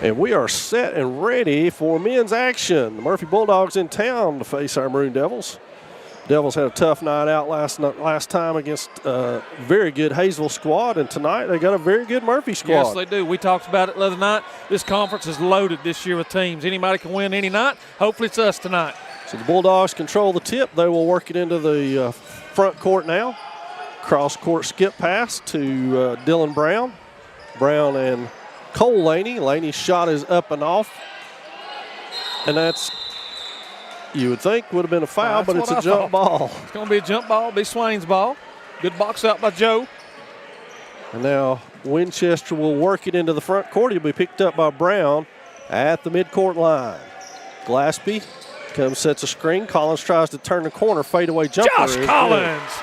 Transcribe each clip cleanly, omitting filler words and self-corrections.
And we are set and ready for men's action. The Murphy Bulldogs in town to face our Maroon Devils. Devils had a tough night out last time against a very good Hayesville squad, and tonight they got a very good Murphy squad. Yes, they do. We talked about it the other night. This conference is loaded this year with teams. Anybody can win any night. Hopefully it's us tonight. So the Bulldogs control the tip. They will work it into the front court now. Cross-court skip pass to Dylan Brown. Brown and Cole Laney. Laney's shot is up and off. And that's, you would think, would have been a foul, but it's a jump ball. It's going to be a jump ball. It'll be Swain's ball. Good box out by Joe. And now Winchester will work it into the front court. He'll be picked up by Brown at the midcourt line. Glaspie comes, sets a screen. Collins tries to turn the corner. Fadeaway jumper. Josh Collins.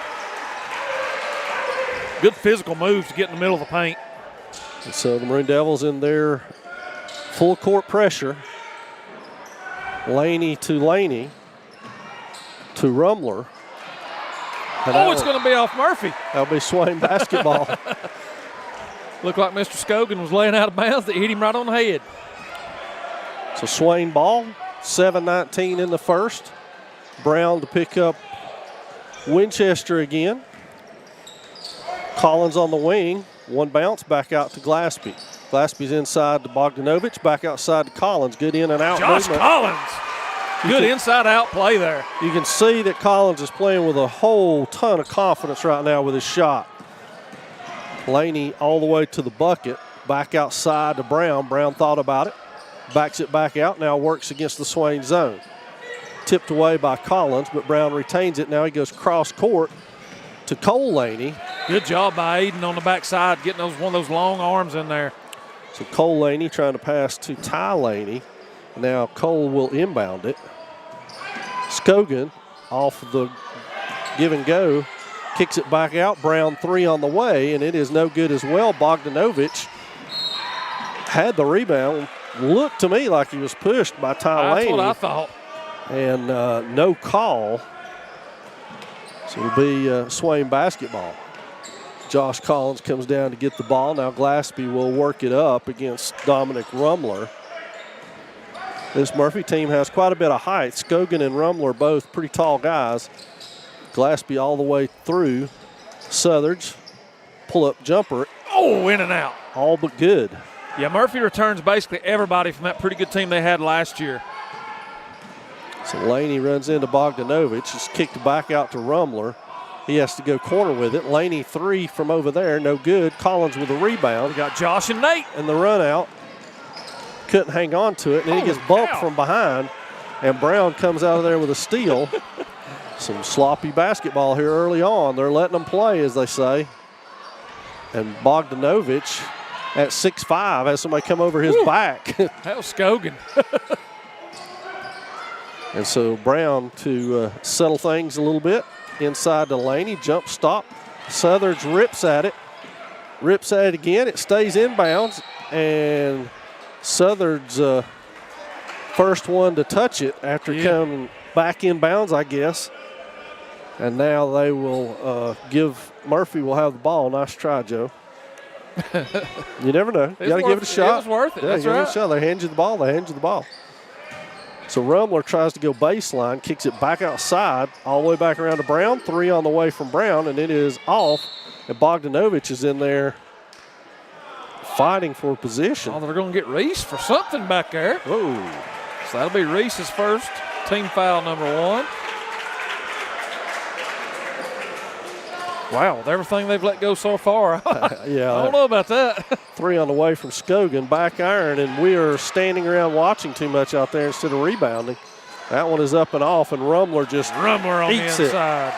Good physical moves to get in the middle of the paint. And so the Maroon Devils in their full court pressure. Laney to Rumler. And it's going to be off Murphy. That'll be Swain basketball. Looked like Mr. Scogan was laying out of bounds. They hit him right on the head. So Swain ball, 7:19 in the first. Brown to pick up Winchester again. Collins on the wing. One bounce back out to Glaspie. Glaspie's inside to Bogdanovich, back outside to Collins. Good in and out Josh movement. Collins. Good inside-out play there. You can see that Collins is playing with a whole ton of confidence right now with his shot. Laney all the way to the bucket. Back outside to Brown. Brown thought about it. Backs it back out. Now works against the Swain zone. Tipped away by Collins, but Brown retains it. Now he goes cross-court to Cole Laney. Good job by Aiden on the backside, getting one of those long arms in there. So Cole Laney trying to pass to Ty Laney. Now Cole will inbound it. Scogan off the give and go. Kicks it back out. Brown three on the way, and it is no good as well. Bogdanovich had the rebound. Looked to me like he was pushed by Ty Laney. That's what I thought. And no call. So it'll be Swain basketball. Josh Collins comes down to get the ball. Now Glaspie will work it up against Dominic Rumler. This Murphy team has quite a bit of height. Scogan and Rumler both pretty tall guys. Glaspie all the way through. Southard's pull-up jumper. Oh, in and out. All but good. Yeah, Murphy returns basically everybody from that pretty good team they had last year. So Laney runs into Bogdanovich. It's kicked back out to Rumler. He has to go corner with it. Laney three from over there, no good. Collins with a rebound. We got Josh and Nate. And the run out. Couldn't hang on to it. And then he gets bumped from behind. And Brown comes out of there with a steal. Some sloppy basketball here early on. They're letting them play, as they say. And Bogdanovich at 6'5" has somebody come over his back. That was Scogan. And so Brown to settle things a little bit. Inside to Laney, jump stop. Southard's rips at it. Rips at it again. It stays inbounds. And Southard's first one to touch it after coming back inbounds, I guess. And now they will Murphy will have the ball. Nice try, Joe. You never know. You got to give it a shot. It was worth it. Yeah, That's give right. it a shot. They hand you the ball. So Rumler tries to go baseline, kicks it back outside, all the way back around to Brown. Three on the way from Brown, and it is off. And Bogdanovich is in there fighting for position. Oh, they're going to get Reese for something back there. Whoa. So that'll be Reese's first team foul, number 1. Wow, with everything they've let go so far. Yeah. I don't know about that. Three on the way from Scogan, back iron, and we are standing around watching too much out there instead of rebounding. That one is up and off, and Rumler just on the inside.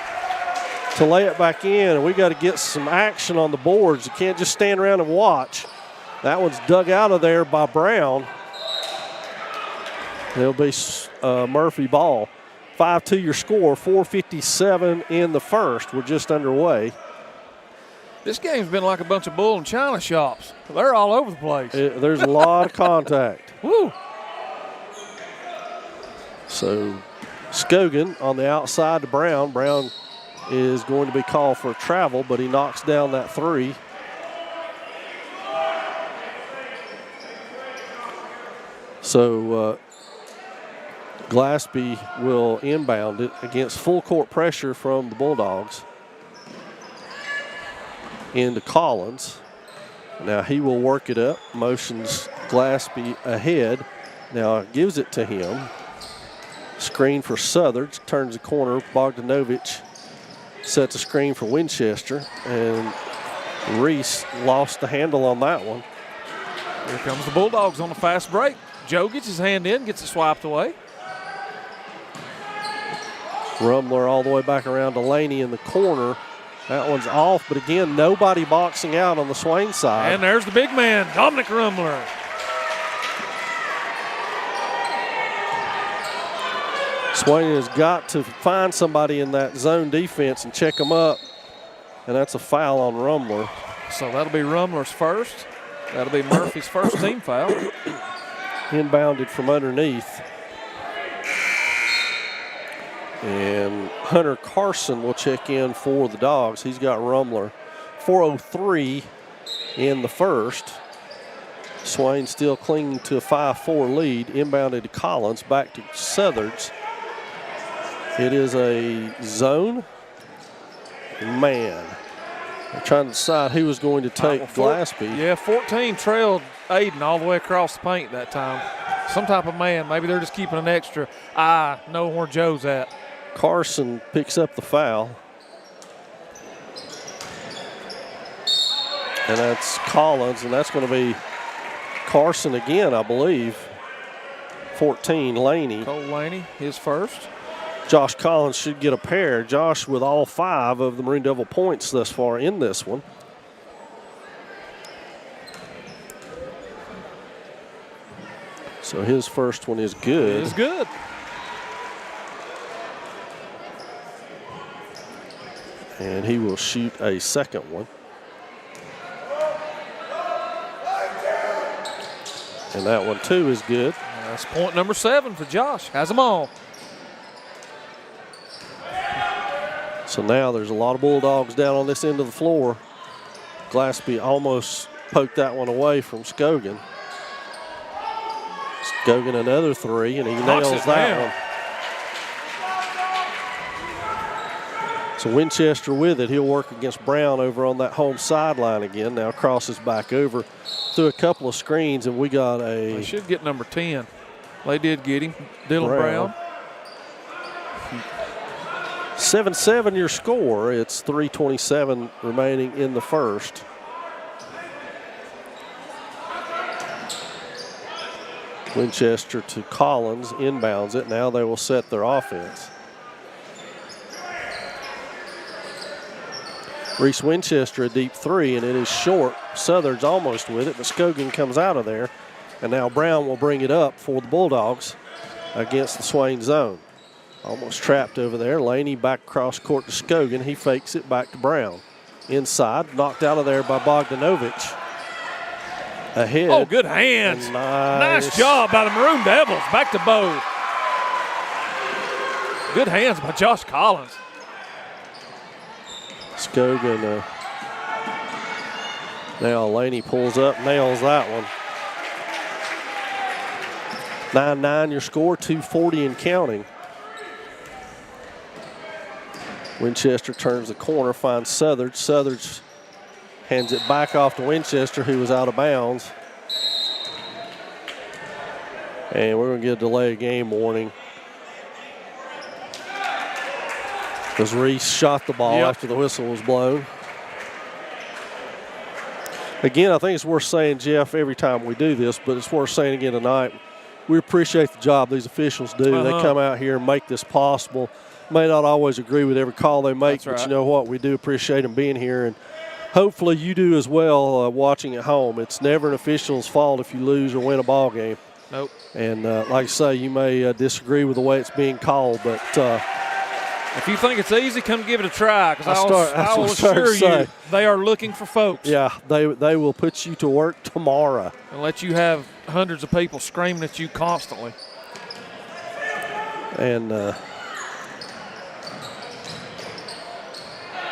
To lay it back in, and we got to get some action on the boards. You can't just stand around and watch. That one's dug out of there by Brown. It'll be Murphy ball. 5-2 your score, 4:57 in the first. We're just underway. This game's been like a bunch of bull and china shops. They're all over the place. There's a lot of contact. Woo. So Scogan on the outside to Brown. Brown is going to be called for travel, but he knocks down that three. So Glaspie will inbound it against full court pressure from the Bulldogs into Collins. Now he will work it up, motions Glaspie ahead. Now gives it to him. Screen for Southard, turns the corner. Bogdanovich sets a screen for Winchester, and Reese lost the handle on that one. Here comes the Bulldogs on the fast break. Joe gets his hand in, gets it swiped away. Rumler all the way back around to Laney in the corner. That one's off, but again, nobody boxing out on the Swain side. And there's the big man, Dominic Rumler. Swain has got to find somebody in that zone defense and check them up, and that's a foul on Rumler. So that'll be Rumler's first. That'll be Murphy's first team foul. Inbounded from underneath. And Hunter Carson will check in for the Dogs. He's got Rumler. 4:03 in the first. Swain still clinging to a 5-4 lead. Inbounded to Collins, back to Southard's. It is a zone man. They're trying to decide who was going to take Glaspie. Yeah, 14 trailed Aiden all the way across the paint that time. Some type of man. Maybe they're just keeping an extra eye, knowing where Joe's at. Carson picks up the foul. And that's Collins, and that's going to be Carson again, I believe. 14, Laney. Cole Laney, his first. Josh Collins should get a pair. Josh with all 5 of the Maroon Devil points thus far in this one. So his first one is good. It is good. And he will shoot a second one. And that one too is good. That's point number 7 for Josh. Has them all. So now there's a lot of Bulldogs down on this end of the floor. Glaspie almost poked that one away from Scogan. Scogan another 3, and he nails that one. So Winchester with it. He'll work against Brown over on that home sideline again. Now crosses back over through a couple of screens, and we got a... They should get number 10. They did get him. Dylan Brown. 7-7 your score. It's 3:27 remaining in the first. Winchester to Collins, inbounds it. Now they will set their offense. Reese Winchester a deep 3, and it is short. Southard's almost with it, but Scogan comes out of there. And now Brown will bring it up for the Bulldogs against the Swain zone. Almost trapped over there. Laney back across court to Scogan. He fakes it back to Brown. Inside, knocked out of there by Bogdanovich. Ahead. Oh, good hands. Nice job by the Maroon Devils. Back to Bo. Good hands by Josh Collins. Scogan. Now Laney pulls up, nails that one. 9-9 your score, 2:40 and counting. Winchester turns the corner, finds Southard. Southard hands it back off to Winchester, who was out of bounds. And we're going to get a delay of game warning. Because Reese shot the ball after the whistle was blown. Again, I think it's worth saying, Jeff, every time we do this, but it's worth saying again tonight, we appreciate the job these officials do. They come out here and make this possible. May not always agree with every call they make, but you know what? We do appreciate them being here, and hopefully you do as well watching at home. It's never an official's fault if you lose or win a ball game. Nope. And like I say, you may disagree with the way it's being called, but if you think it's easy, come give it a try, because I will assure you they are looking for folks. Yeah, they will put you to work tomorrow. And let you have hundreds of people screaming at you constantly. And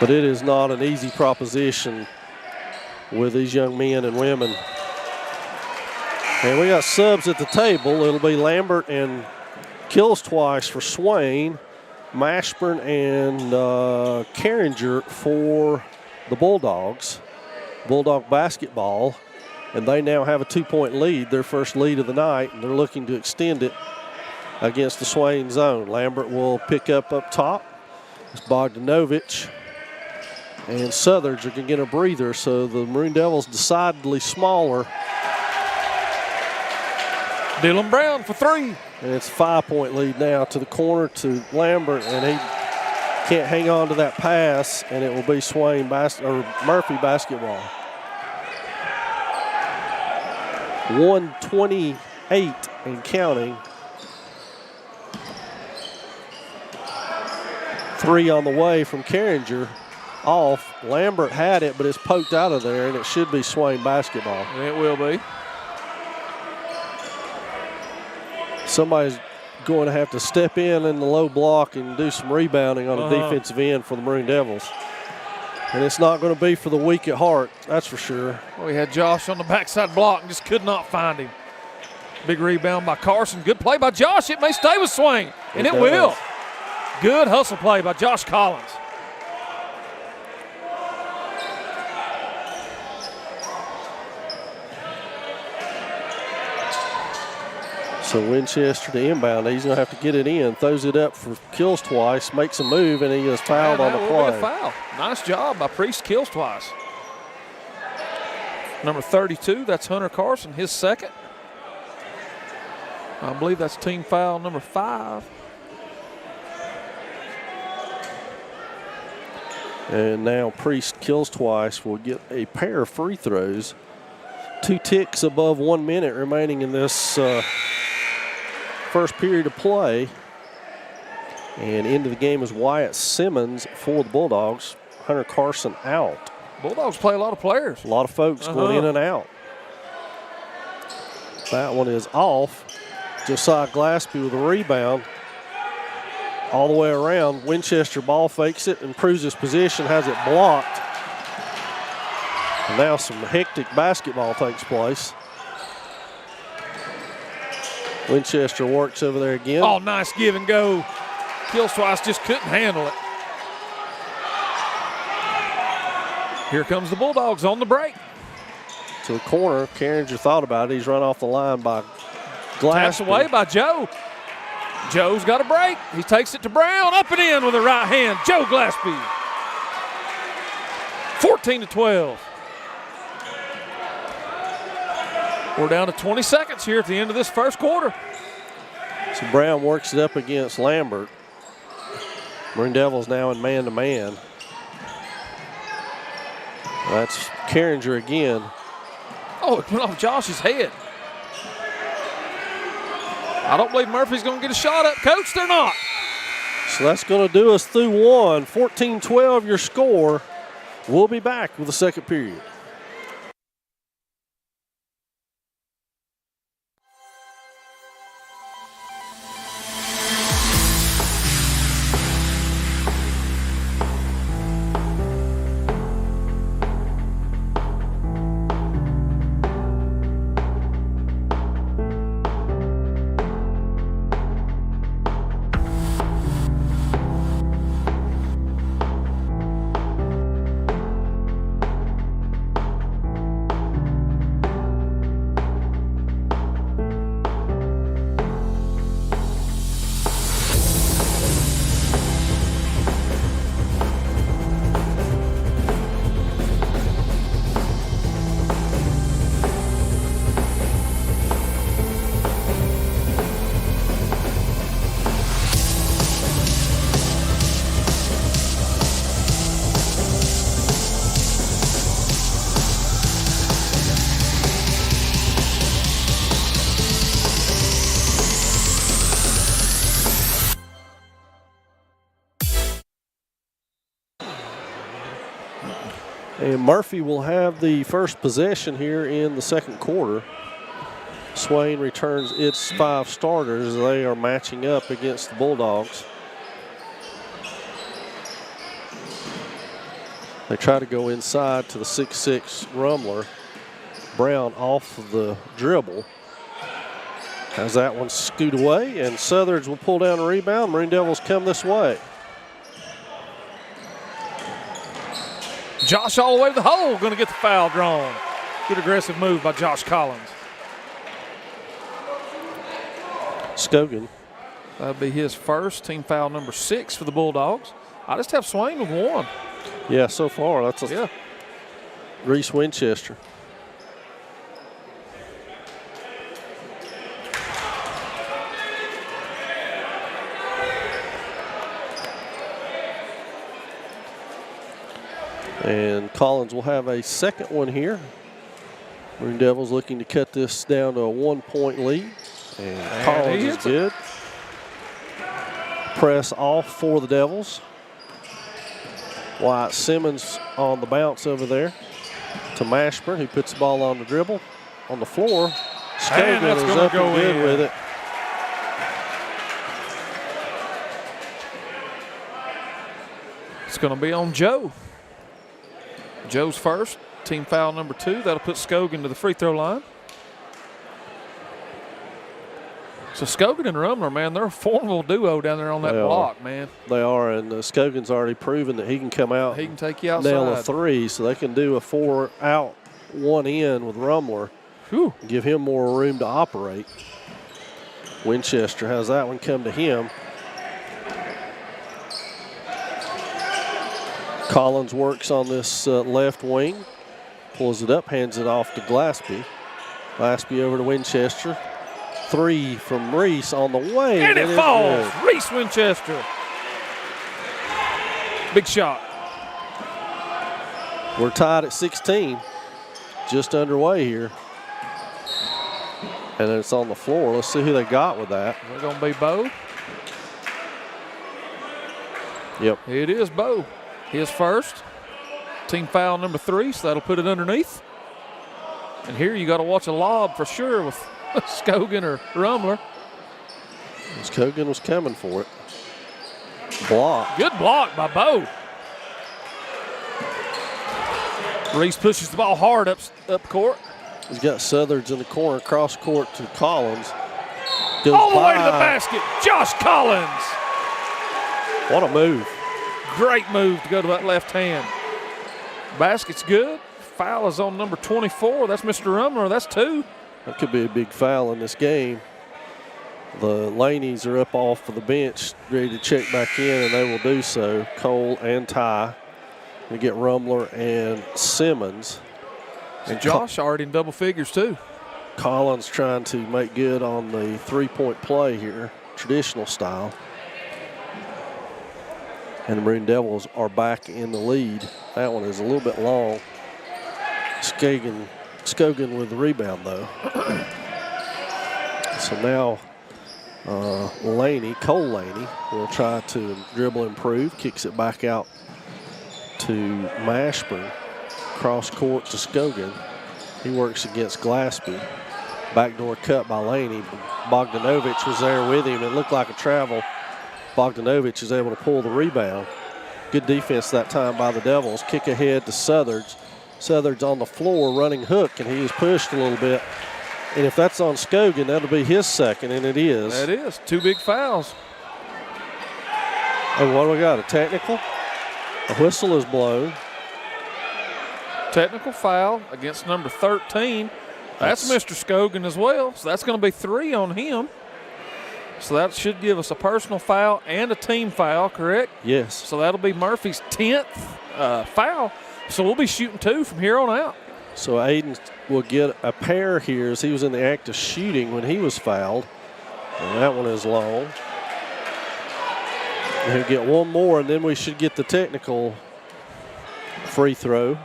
but it is not an easy proposition with these young men and women. And we got subs at the table. It'll be Lambert and Kills Twice for Swain, Mashburn and Carringer for the Bulldogs. Bulldog basketball. And they now have a 2-point lead, their first lead of the night, and they're looking to extend it against the Swain zone. Lambert will pick up top. It's Bogdanovich. And Southers are going to get a breather, so the Maroon Devils decidedly smaller. Dylan Brown for 3. And it's a 5-point lead now to the corner to Lambert, and he can't hang on to that pass, and it will be Murphy basketball. 128 and counting. 3 on the way from Carringer. Off. Lambert had it, but it's poked out of there, and it should be Swain basketball. It will be. Somebody's going to have to step in the low block and do some rebounding on the defensive end for the Maroon Devils. And it's not going to be for the weak at heart, that's for sure. Well, we had Josh on the backside block and just could not find him. Big rebound by Carson. Good play by Josh. It may stay with Swain, and it will. Good hustle play by Josh Collins. So Winchester to inbound. He's going to have to get it in. Throws it up for Kills Twice. Makes a move, and he is fouled on the play. Be a foul. Nice job by Priest. Kills Twice. Number 32, that's Hunter Carson, his second. I believe that's team foul number 5. And now Priest Kills Twice will get a pair of free throws. 2 ticks above 1 minute remaining in this first period of play. And into the game is Wyatt Simmons for the Bulldogs. Hunter Carson out. Bulldogs play a lot of players. A lot of folks going in and out. That one is off. Josiah Glaspie with a rebound. All the way around. Winchester ball fakes it, improves his position, has it blocked. And now some hectic basketball takes place. Winchester works over there again. Oh, nice give and go. Kills Twice just couldn't handle it. Here comes the Bulldogs on the break. To the corner. Carringer thought about it. He's run off the line by Glaspie. Taps away by Joe. Joe's got a break. He takes it to Brown. Up and in with the right hand. Joe Glaspie. 14-12. We're down to 20 seconds here at the end of this first quarter. So Brown works it up against Lambert. Maroon Devils now in man-to-man. That's Carringer again. Oh, it went off Josh's head. I don't believe Murphy's going to get a shot up. Coach, they're not. So that's going to do us through one. 14-12 your score. We'll be back with the second period. And Murphy will have the first possession here in the second quarter. Swain returns its 5 starters. They are matching up against the Bulldogs. They try to go inside to the 6'6" Rumbler. Brown off of the dribble. As that one scoot away, and Southers will pull down a rebound. Maroon Devils come this way. Josh all the way to the hole, going to get the foul drawn. Good aggressive move by Josh Collins. Scogan. That'll be his first, team foul number 6 for the Bulldogs. I just have Swain with 1. Yeah, so far that's a Reese Winchester. And Collins will have a second one here. Maroon Devils looking to cut this down to a 1-point lead. And Collins is good. Press off for the Devils. Wyatt Simmons on the bounce over there to Mashburn, who puts the ball on the dribble. On the floor, Scogan is up and good with it. It's going to be on Joe. Joe's first, team foul number 2. That'll put Scogan to the free throw line. So Scogan and Rumler, man, they're a formidable duo down there on that block, man. They are, and Scogan's already proven that he can come out. He can take you outside. Nail a 3, so they can do a 4 out, 1 in with Rumler. Whew. Give him more room to operate. Winchester has that one come to him. Collins works on this left wing, pulls it up, hands it off to Glaspie. Glaspie over to Winchester. 3 from Reese on the way. And it falls. Reese Winchester. Big shot. We're tied at 16. Just underway here. And it's on the floor. Let's see who they got with that. Is it going to be Bo? Yep. It is Bo. His first. Team foul number 3, so that'll put it underneath. And here you got to watch a lob for sure with Scogan or Rumler. Scogan was coming for it. Block. Good block by Bo. Reese pushes the ball hard up court. He's got Southards in the corner, cross court to Collins. Goes all the way to the basket. Josh Collins. What a move. Great move to go to that left hand. Basket's good. Foul is on number 24. That's Mr. Rumler. That's 2. That could be a big foul in this game. The Laneys are up off of the bench, ready to check back in, and they will do so. Cole and Ty. We get Rumler and Simmons. And Josh already in double figures too. Collins trying to make good on the three-point play here, traditional style. And the Maroon Devils are back in the lead. That one is a little bit long. Scogan with the rebound, though. So now Cole Laney, will try to dribble improve, kicks it back out to Mashburn. Cross court to Scogan. He works against Glaspie. Backdoor cut by Laney. Bogdanovich was there with him. It looked like a travel. Bogdanovich is able to pull the rebound. Good defense that time by the Devils. Kick ahead to Southards. Southards on the floor running hook, and he is pushed a little bit. And if that's on Scogan, that'll be his second, and it is. That is. 2 big fouls. And what do we got? A technical? A whistle is blown. Technical foul against number 13. That's Mr. Scogan as well. So that's going to be 3 on him. So that should give us a personal foul and a team foul, correct? Yes. So that'll be Murphy's 10th foul. So we'll be shooting 2 from here on out. So Aiden will get a pair here as he was in the act of shooting when he was fouled. And that one is long. And he'll get one more, and then we should get the technical free throw.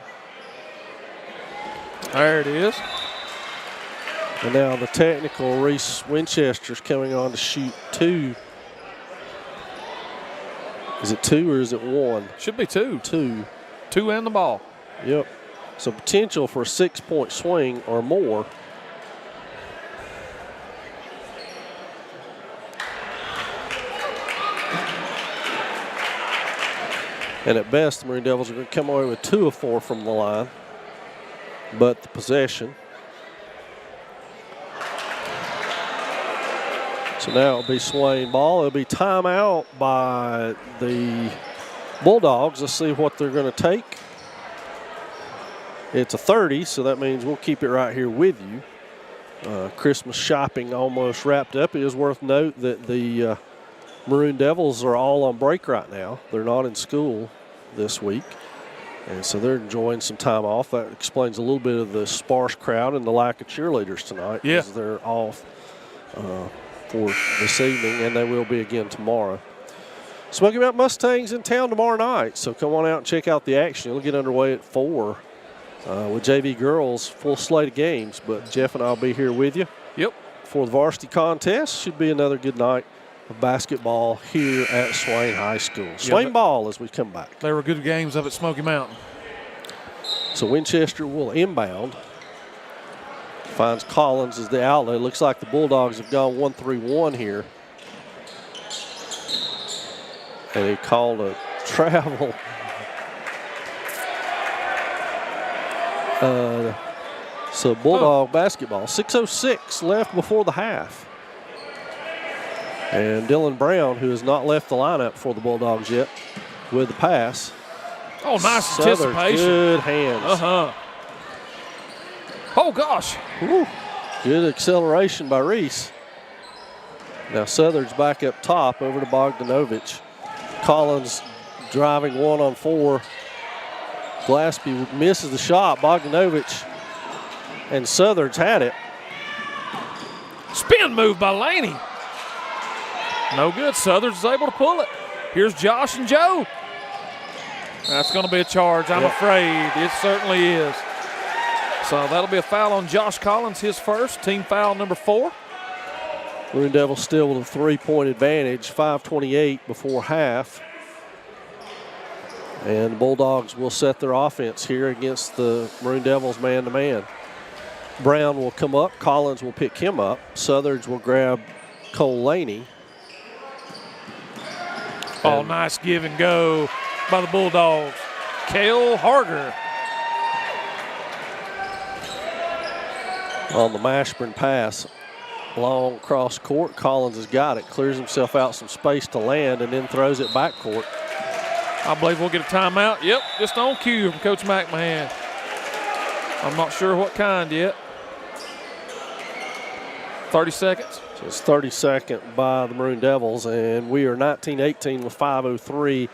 There it is. And now the technical, Reese Winchester's coming on to shoot 2. Is it 2 or is it 1? Should be 2. 2. 2 and the ball. Yep. So potential for a 6-point swing or more. And at best, the Maroon Devils are going to come away with 2 of 4 from the line. But the possession. So now it'll be Swain ball. It'll be timeout by the Bulldogs. Let's see what they're going to take. It's a 30, so that means we'll keep it right here with you. Christmas shopping almost wrapped up. It is worth note that the Maroon Devils are all on break right now. They're not in school this week, and so they're enjoying some time off. That explains a little bit of the sparse crowd and the lack of cheerleaders tonight. Yeah. Because they're off for this evening, and they will be again tomorrow. Smoky Mountain Mustangs in town tomorrow night, so come on out and check out the action. It'll get underway at 4 with JV girls, full slate of games, but Jeff and I will be here with you. Yep. For the varsity contest. Should be another good night of basketball here at Swain High School. Swain ball as we come back. They were good games up at Smoky Mountain. So Winchester will inbound. Finds Collins as the outlet. Looks like the Bulldogs have gone 1-3-1 here. And he called a travel. So Bulldog basketball. 6:06 left before the half. And Dylan Brown, who has not left the lineup for the Bulldogs yet, with the pass. Oh, nice Southern, anticipation. good hands. Oh, gosh. Woo. Good acceleration by Reese. Now Southern's back up top over to Bogdanovich. Collins driving 1-on-4. Glaspie misses the shot. Bogdanovich and Southern's had it. Spin move by Laney. No good. Southern's is able to pull it. Here's Josh and Joe. That's going to be a charge, I'm afraid. It certainly is. So that'll be a foul on Josh Collins, his first. Team foul number 4. Maroon Devils still with a 3-point advantage. 5:28 before half. And the Bulldogs will set their offense here against the Maroon Devils man-to-man. Brown will come up. Collins will pick him up. Southern's will grab Cole Laney. Oh, nice give and go by the Bulldogs. Cale Harger. On the Mashburn pass, long cross court. Collins has got it. Clears himself out some space to land and then throws it back court. I believe we'll get a timeout. Yep, just on cue from Coach McMahon. I'm not sure what kind yet. 30 seconds. So it's 32nd by the Maroon Devils, and we are 19-18 with 5:03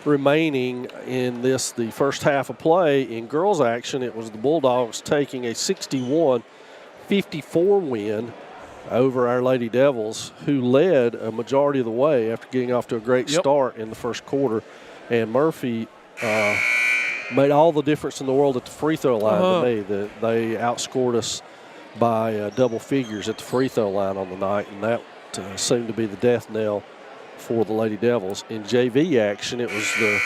remaining in this, the first half of play. In girls action, it was the Bulldogs taking a 61-54 win over our Lady Devils, who led a majority of the way after getting off to a great start in the first quarter. And Murphy made all the difference in the world at the free throw line to me. That they outscored us by double figures at the free throw line on the night, and that seemed to be the death knell for the Lady Devils. In JV action, it was the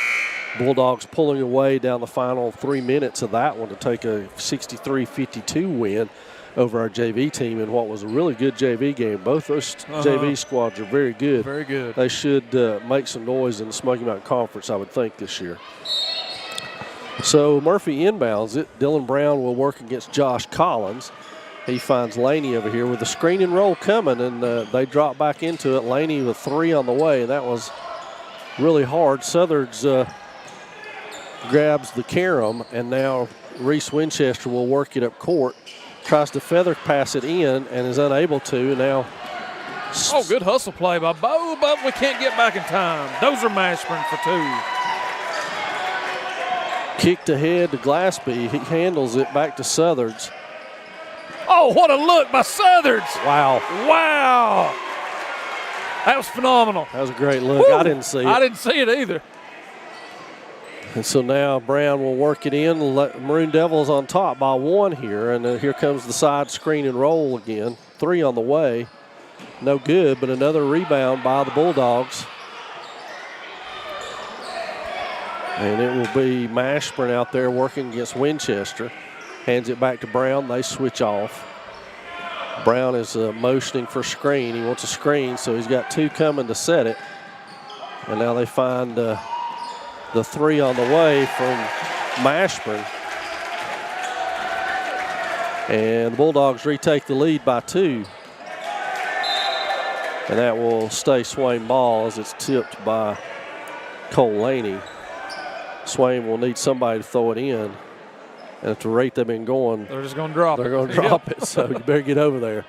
Bulldogs pulling away down the final 3 minutes of that one to take a 63-52 win over our JV team in what was a really good JV game. Both those JV squads are very good. Very good. They should make some noise in the Smoky Mountain Conference, I would think, this year. So Murphy inbounds it. Dylan Brown will work against Josh Collins. He finds Laney over here with the screen and roll coming, and they drop back into it. Laney with 3 on the way. That was really hard. Southard's grabs the carom, and now Reese Winchester will work it up court. Tries to feather pass it in and is unable to. Now, good hustle play by Bo, but we can't get back in time. Those are Mashburn for 2. Kicked ahead to Glaspie. He handles it back to Southard's. Oh, what a look by Southard's. Wow. Wow. That was phenomenal. That was a great look. Woo! I didn't see it. I didn't see it either. And so now Brown will work it in. Maroon Devils on top by 1 here. And here comes the side screen and roll again. 3 on the way. No good, but another rebound by the Bulldogs. And it will be Mashburn out there working against Winchester. Hands it back to Brown. They switch off. Brown is motioning for screen. He wants a screen, so he's got 2 coming to set it. And now they find the 3 on the way from Mashburn. And the Bulldogs retake the lead by 2. And that will stay Swain ball as it's tipped by Cole Laney. Swain will need somebody to throw it in. And at the rate they've been going, they're just going to drop it. They're going to drop it, so you better get over there.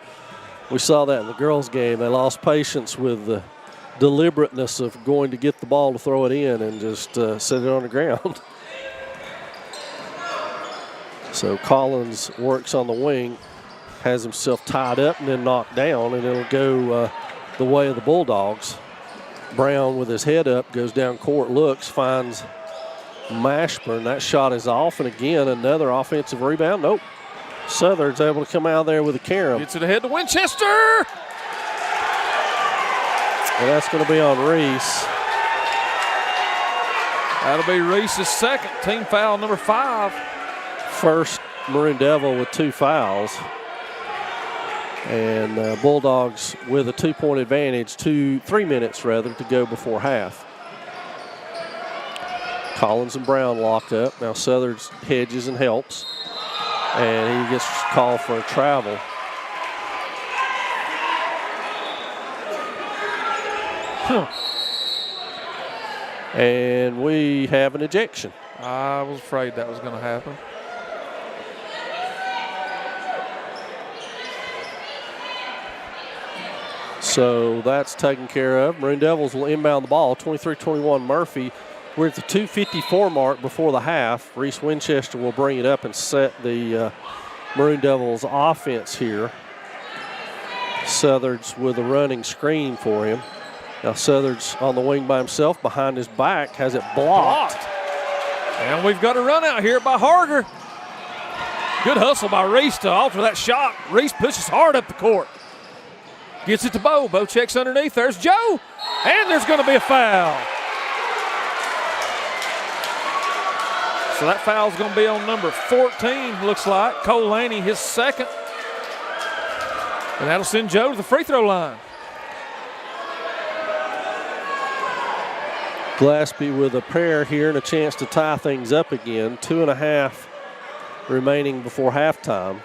We saw that in the girls' game. They lost patience with the deliberateness of going to get the ball to throw it in and just set it on the ground. So Collins works on the wing, has himself tied up and then knocked down, and it'll go the way of the Bulldogs. Brown with his head up goes down court, looks, finds Mashburn. That shot is off, and again another offensive rebound. Nope. Southern's able to come out there with a carom. Gets it ahead to Winchester. And that's going to be on Reese. That'll be Reese's second, team foul number 5. First Maroon Devil with 2 fouls. And Bulldogs with a 2-point advantage, 3 minutes rather, to go before half. Collins and Brown locked up. Now Southern's hedges and helps. And he gets called for a travel. And we have an ejection. I was afraid that was going to happen. So that's taken care of. Maroon Devils will inbound the ball. 23-21 Murphy. We're at the 2:54 mark before the half. Reese Winchester will bring it up and set the Maroon Devils offense here. Southard's with a running screen for him. Now Southard's on the wing by himself. Behind his back, has it blocked. And we've got a run out here by Harger. Good hustle by Reese to alter that shot. Reese pushes hard up the court. Gets it to Bo. Bo checks underneath. There's Joe. And there's going to be a foul. So that foul's going to be on number 14, looks like. Cole Laney, his second. And that'll send Joe to the free throw line. Glaspie with a pair here and a chance to tie things up again. 2.5 remaining before halftime.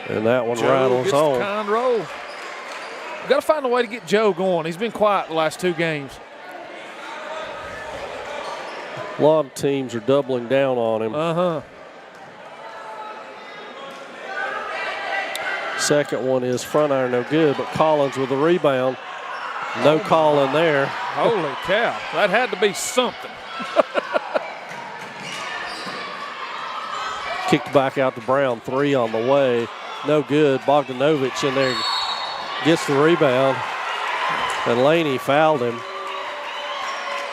And that one rattles on. Kind roll. We've got to find a way to get Joe going. He's been quiet the last 2 games. A lot of teams are doubling down on him. Second one is front iron, no good, but Collins with a rebound. No call in there. Holy cow. That had to be something. Kicked back out to Brown. 3 on the way. No good. Bogdanovich in there gets the rebound. And Laney fouled him.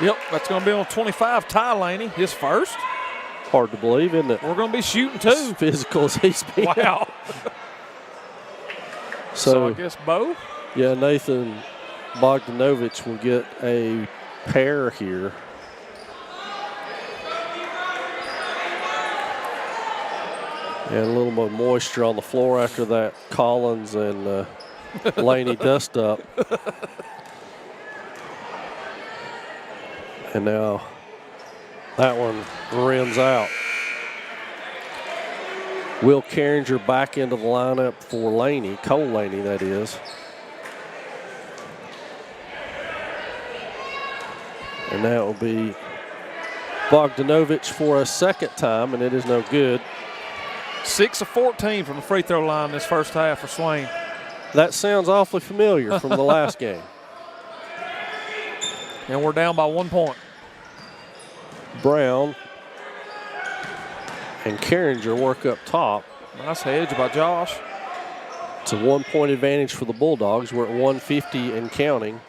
Yep, that's going to be on 25. Ty Laney, his first. Hard to believe, isn't it? We're going to be shooting 2. As physical as he's been. Wow. So I guess Bo? Yeah, Nathan Bogdanovich will get a pair here. And a little more moisture on the floor after that Collins and Laney dust up. And now that one rims out. Will Carringer back into the lineup for Laney, Cole Laney that is. And that will be Bogdanovich for a second time, and it is no good. 6 of 14 from the free throw line this first half for Swain. That sounds awfully familiar from the last game. And we're down by 1 point. Brown and Carringer work up top. Nice hedge by Josh. It's a 1-point advantage for the Bulldogs. We're at 150 and counting.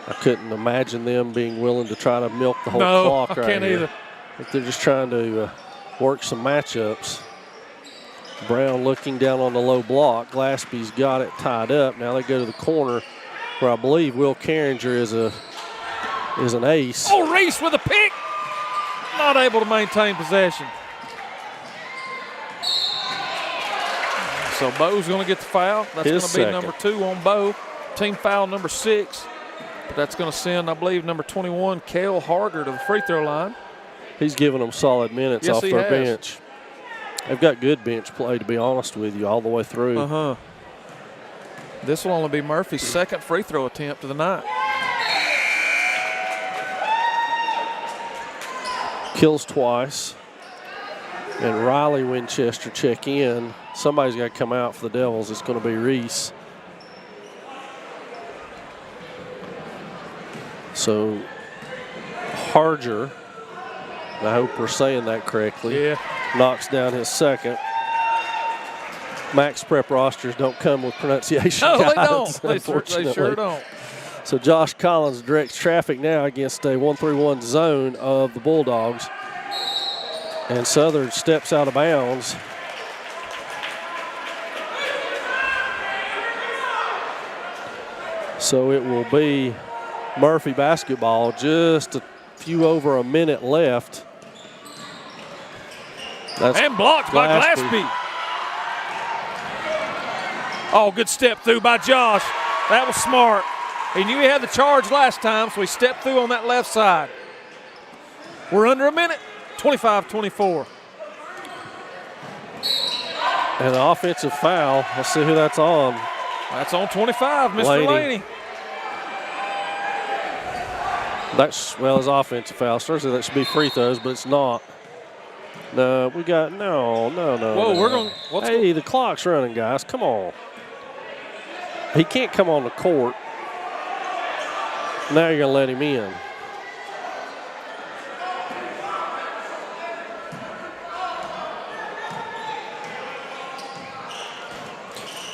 I couldn't imagine them being willing to try to milk the whole clock right here. I can't either. But they're just trying to work some matchups. Brown looking down on the low block. Glaspie's got it tied up. Now they go to the corner where I believe Will Carringer is an ace. Oh, Reese with a pick. Not able to maintain possession. So Bo's going to get the foul. That's going to be number 2 on Bo. Team foul number 6. But that's going to send, I believe, number 21, Cale Harger, to the free throw line. He's giving them solid minutes off their bench. They've got good bench play, to be honest with you, all the way through. Uh-huh. This will only be Murphy's second free throw attempt of the night. Kills twice. And Riley Winchester check in. Somebody's got to come out for the Devils. It's going to be Reese. So Harger, I hope we're saying that correctly, knocks down his second. Max Prep rosters don't come with pronunciation guidance, they don't. They sure don't. So Josh Collins directs traffic now against a 1-3-1 zone of the Bulldogs. And Southern steps out of bounds. So it will be Murphy basketball, just a few over a minute left. And blocked by Glaspie. Oh, good step through by Josh. That was smart. He knew he had the charge last time, so he stepped through on that left side. We're under a minute, 25-24. And an offensive foul. Let's see who that's on. That's on 25, Mr. Laney. That's, well, his offensive foul. Certainly that should be free throws, but it's not. No, we got, no. Whoa, we're going, hey, the clock's running, guys. Come on. He can't come on the court. Now you're going to let him in.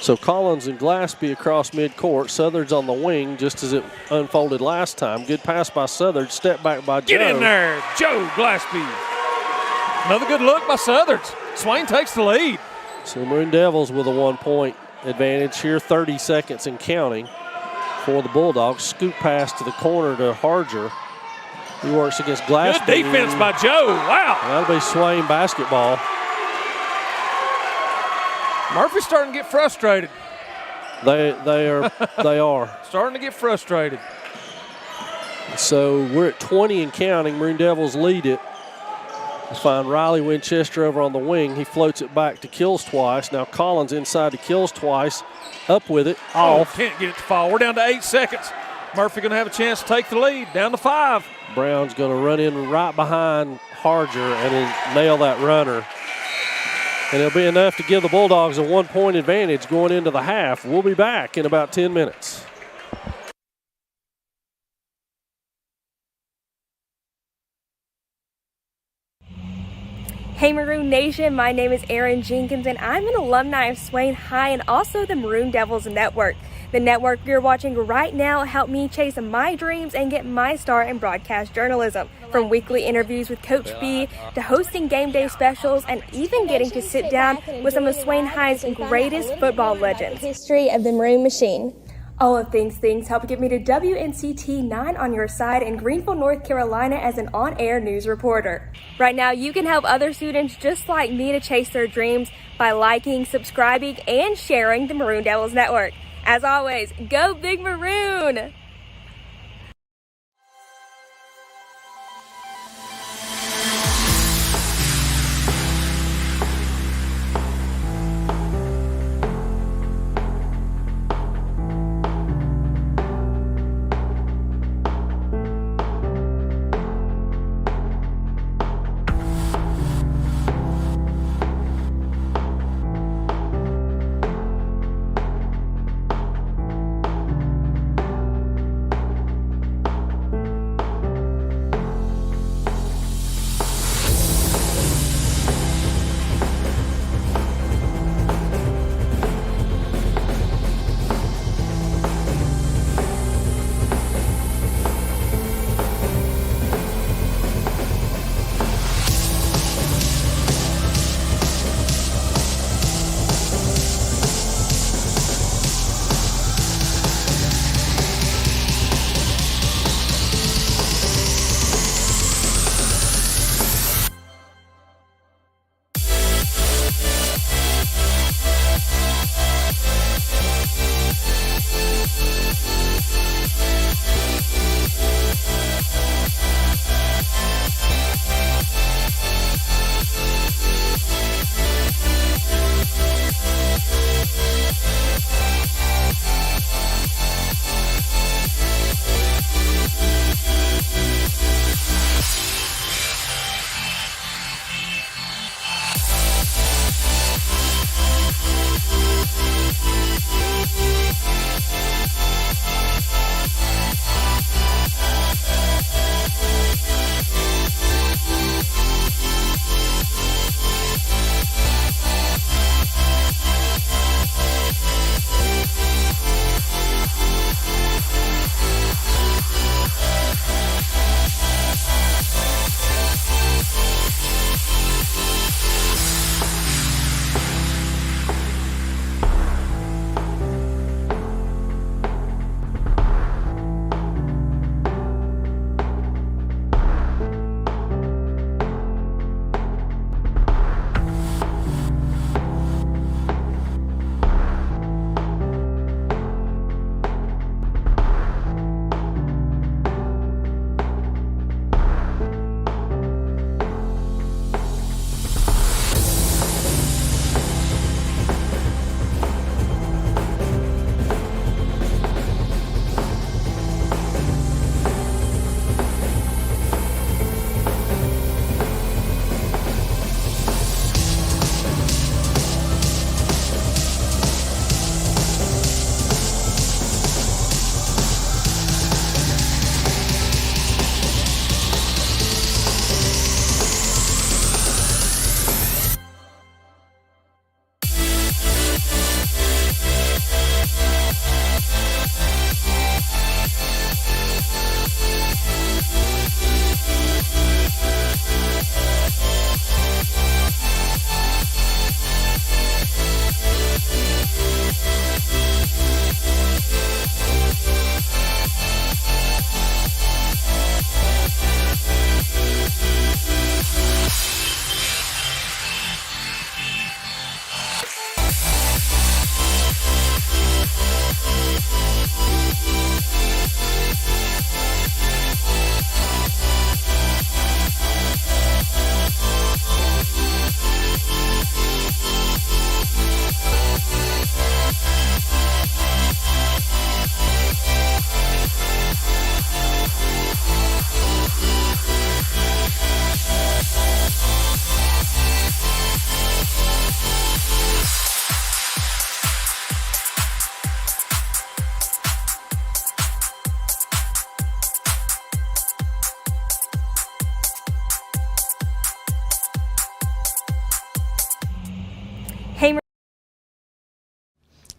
So Collins and Glaspie across midcourt. Southard's on the wing just as it unfolded last time. Good pass by Southard. Step back by Joe. Get in there, Joe Glaspie. Another good look by Southard. Swain takes the lead. So Maroon Devils with a 1-point advantage here. 30 seconds and counting for the Bulldogs. Scoop pass to the corner to Harger. He works against Glaspie. Good defense by Joe. Wow. That'll be Swain basketball. Murphy's starting to get frustrated. They are starting to get frustrated. So we're at 20 and counting. Maroon Devils lead it. We find Riley Winchester over on the wing. He floats it back to Kills twice. Now Collins inside to Kills twice. Up with it. Off. Can't get it to fall. We're down to 8 seconds. Murphy going to have a chance to take the lead. Down to 5. Brown's going to run in right behind Harger and he'll nail that runner. And it'll be enough to give the Bulldogs a 1-point advantage going into the half. We'll be back in about 10 minutes. Hey Maroon Nation, my name is Erin Jenkins and I'm an alumni of Swain High and also the Maroon Devils Network. The network you're watching right now helped me chase my dreams and get my start in broadcast journalism. From weekly interviews with Coach B to hosting game day specials and even getting to sit down with some of Swain High's greatest football legends. History of the Maroon Machine. All of things helped get me to WNCT 9 on your side in Greenville, North Carolina as an on-air news reporter. Right now, you can help other students just like me to chase their dreams by liking, subscribing, and sharing the Maroon Devils Network. As always, go Big Maroon!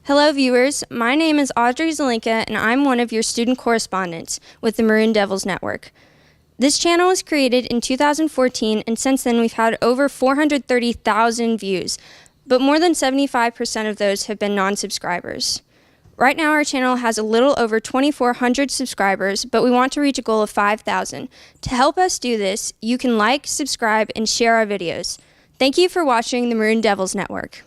Hello, viewers. My name is Audrey Zelinka, and I'm one of your student correspondents with the Maroon Devils Network. This channel was created in 2014, and since then we've had over 430,000 views, but more than 75% of those have been non-subscribers. Right now our channel has a little over 2,400 subscribers, but we want to reach a goal of 5,000. To help us do this, you can like, subscribe, and share our videos. Thank you for watching the Maroon Devils Network.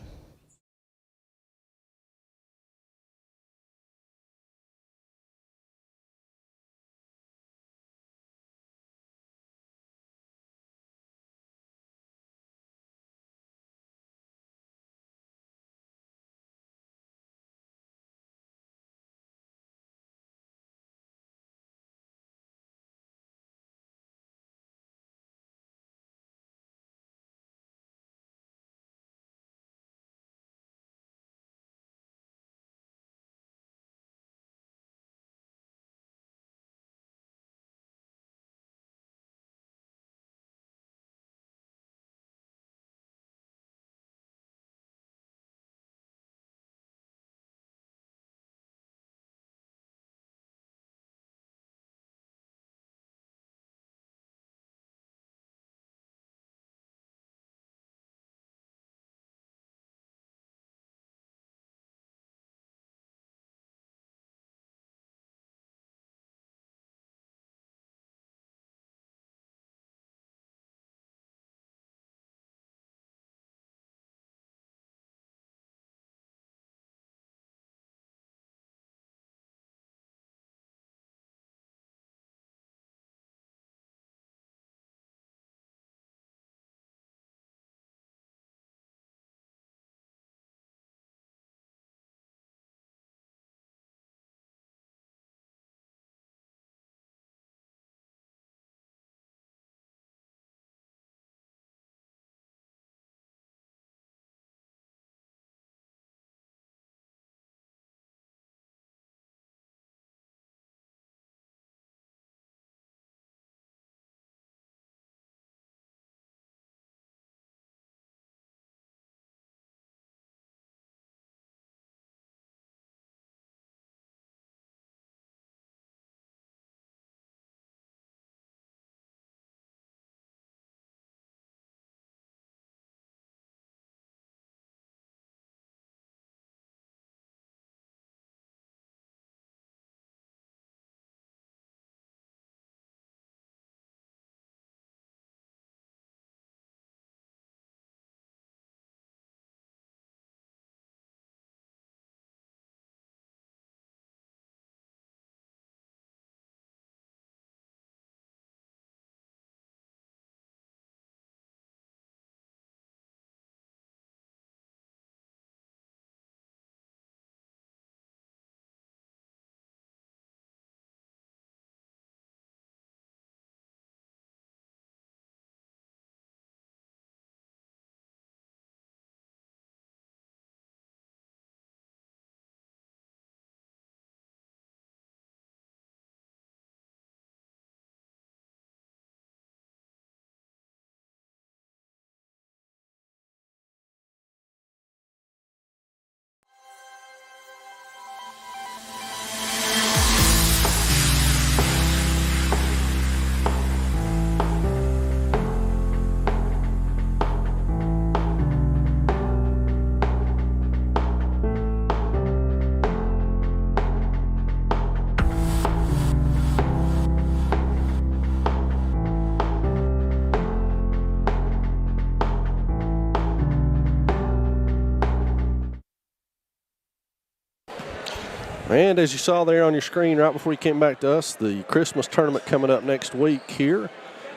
And as you saw there on your screen right before you came back to us, the Christmas tournament coming up next week here.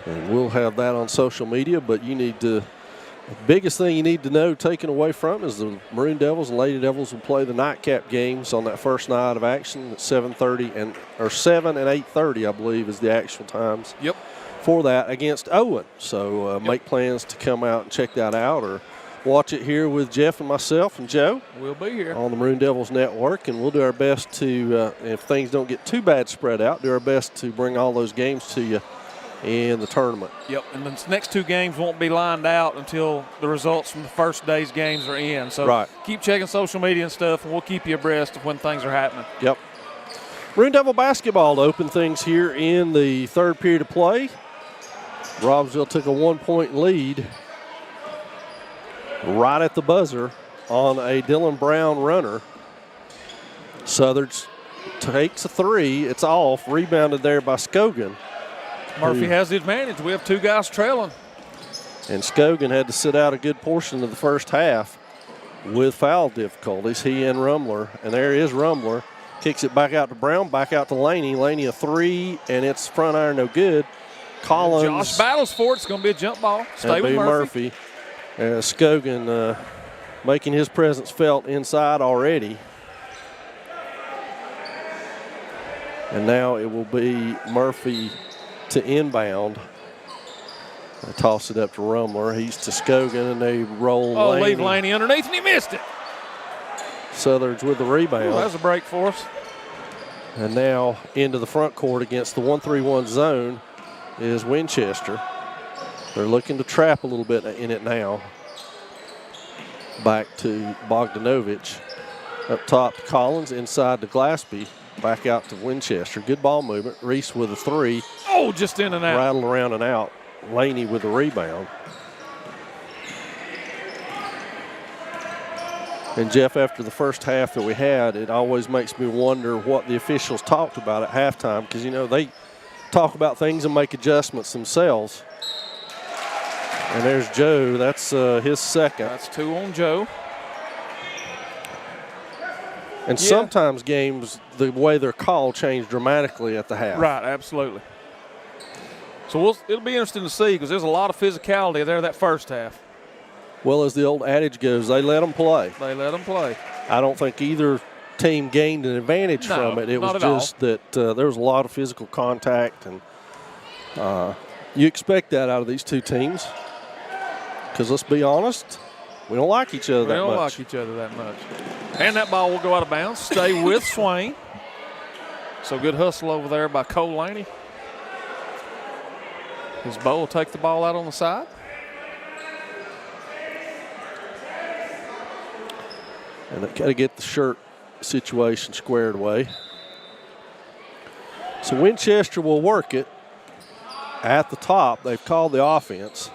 And we'll have that on social media, but you need to, the biggest thing you need to know taken away from is the Maroon Devils and Lady Devils will play the nightcap games on that first night of action at 7:30 or 7 and 8:30, I believe, is the actual times. Yep. For that against Owen. So make plans to come out and check that out or watch it here with Jeff and myself and Joe. We'll be here on the Maroon Devils Network, and we'll do our best to, if things don't get too bad spread out, do our best to bring all those games to you in the tournament. Yep, and the next 2 games won't be lined out until the results from the first day's games are in. So keep checking social media and stuff, and we'll keep you abreast of when things are happening. Yep. Maroon Devil basketball to open things here in the third period of play. Robbinsville took a 1-point lead right at the buzzer on a Dylan Brown runner. Southern takes a 3. It's off. Rebounded there by Scogan. Murphy has the advantage. We have 2 guys trailing. And Scogan had to sit out a good portion of the first half with foul difficulties, he and Rumler. And there is Rumler. Kicks it back out to Brown, back out to Laney. Laney a 3, and it's front iron no good. Collins. Josh battles for it. It's going to be a jump ball. Stay with Murphy. Scogan making his presence felt inside already. And now it will be Murphy to inbound. They toss it up to Rumler. He's to Scogan, and they roll Laney. Leave Laney underneath, and he missed it. Southern's with the rebound. Ooh, that was a break for us. And now into the front court against the 1-3-1 zone is Winchester. They're looking to trap a little bit in it now. Back to Bogdanovich. Up top to Collins, inside to Glaspie. Back out to Winchester. Good ball movement. Reese with a 3. Oh, just in and out. Rattled around and out. Laney with the rebound. And, Jeff, after the first half that we had, it always makes me wonder what the officials talked about at halftime because, you know, they talk about things and make adjustments themselves. And there's Joe. That's his second. That's 2 on Joe. And sometimes games, the way they're called, change dramatically at the half. Right, absolutely. So it'll be interesting to see because there's a lot of physicality there that first half. Well, as the old adage goes, they let them play. They let them play. I don't think either team gained an advantage from it. It was just that there was a lot of physical contact, and you expect that out of these 2 teams because, let's be honest, we don't like each other that much. We don't like each other that much. And that ball will go out of bounds, stay with Swain. So good hustle over there by Cole Laney. His Bo will take the ball out on the side. And they got to get the shirt situation squared away. So Winchester will work it at the top. They've called the offense.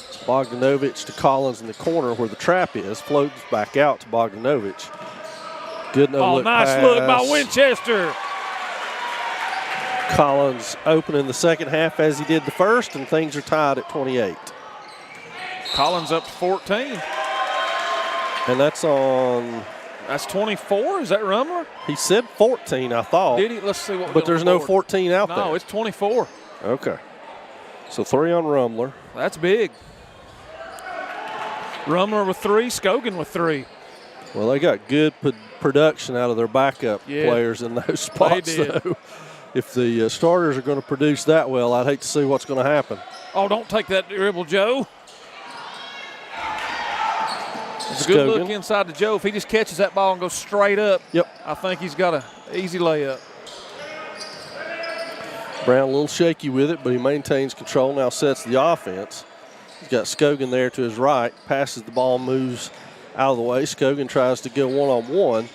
It's Bogdanovich to Collins in the corner where the trap is. Floats back out to Bogdanovich. Good no-look nice pass. Look by Winchester. Collins opening the second half as he did the first, and things are tied at 28. Collins up to 14. And that's on. That's 24. Is that Rumler? He said 14, I thought. Did he? Let's see what. But there's no 14 out there. No, it's 24. Okay. So 3 on Rumler. That's big. Rumler with 3, Scogan with 3. Well, they got good production out of their backup players in those spots. They did. So if the starters are going to produce that well, I'd hate to see what's going to happen. Oh, don't take that dribble, Joe. It's a good look inside to Joe. If he just catches that ball and goes straight up, I think he's got an easy layup. Brown a little shaky with it, but he maintains control, now sets the offense. He's got Scogan there to his right, passes the ball, moves out of the way. Scogan tries to go one-on-one.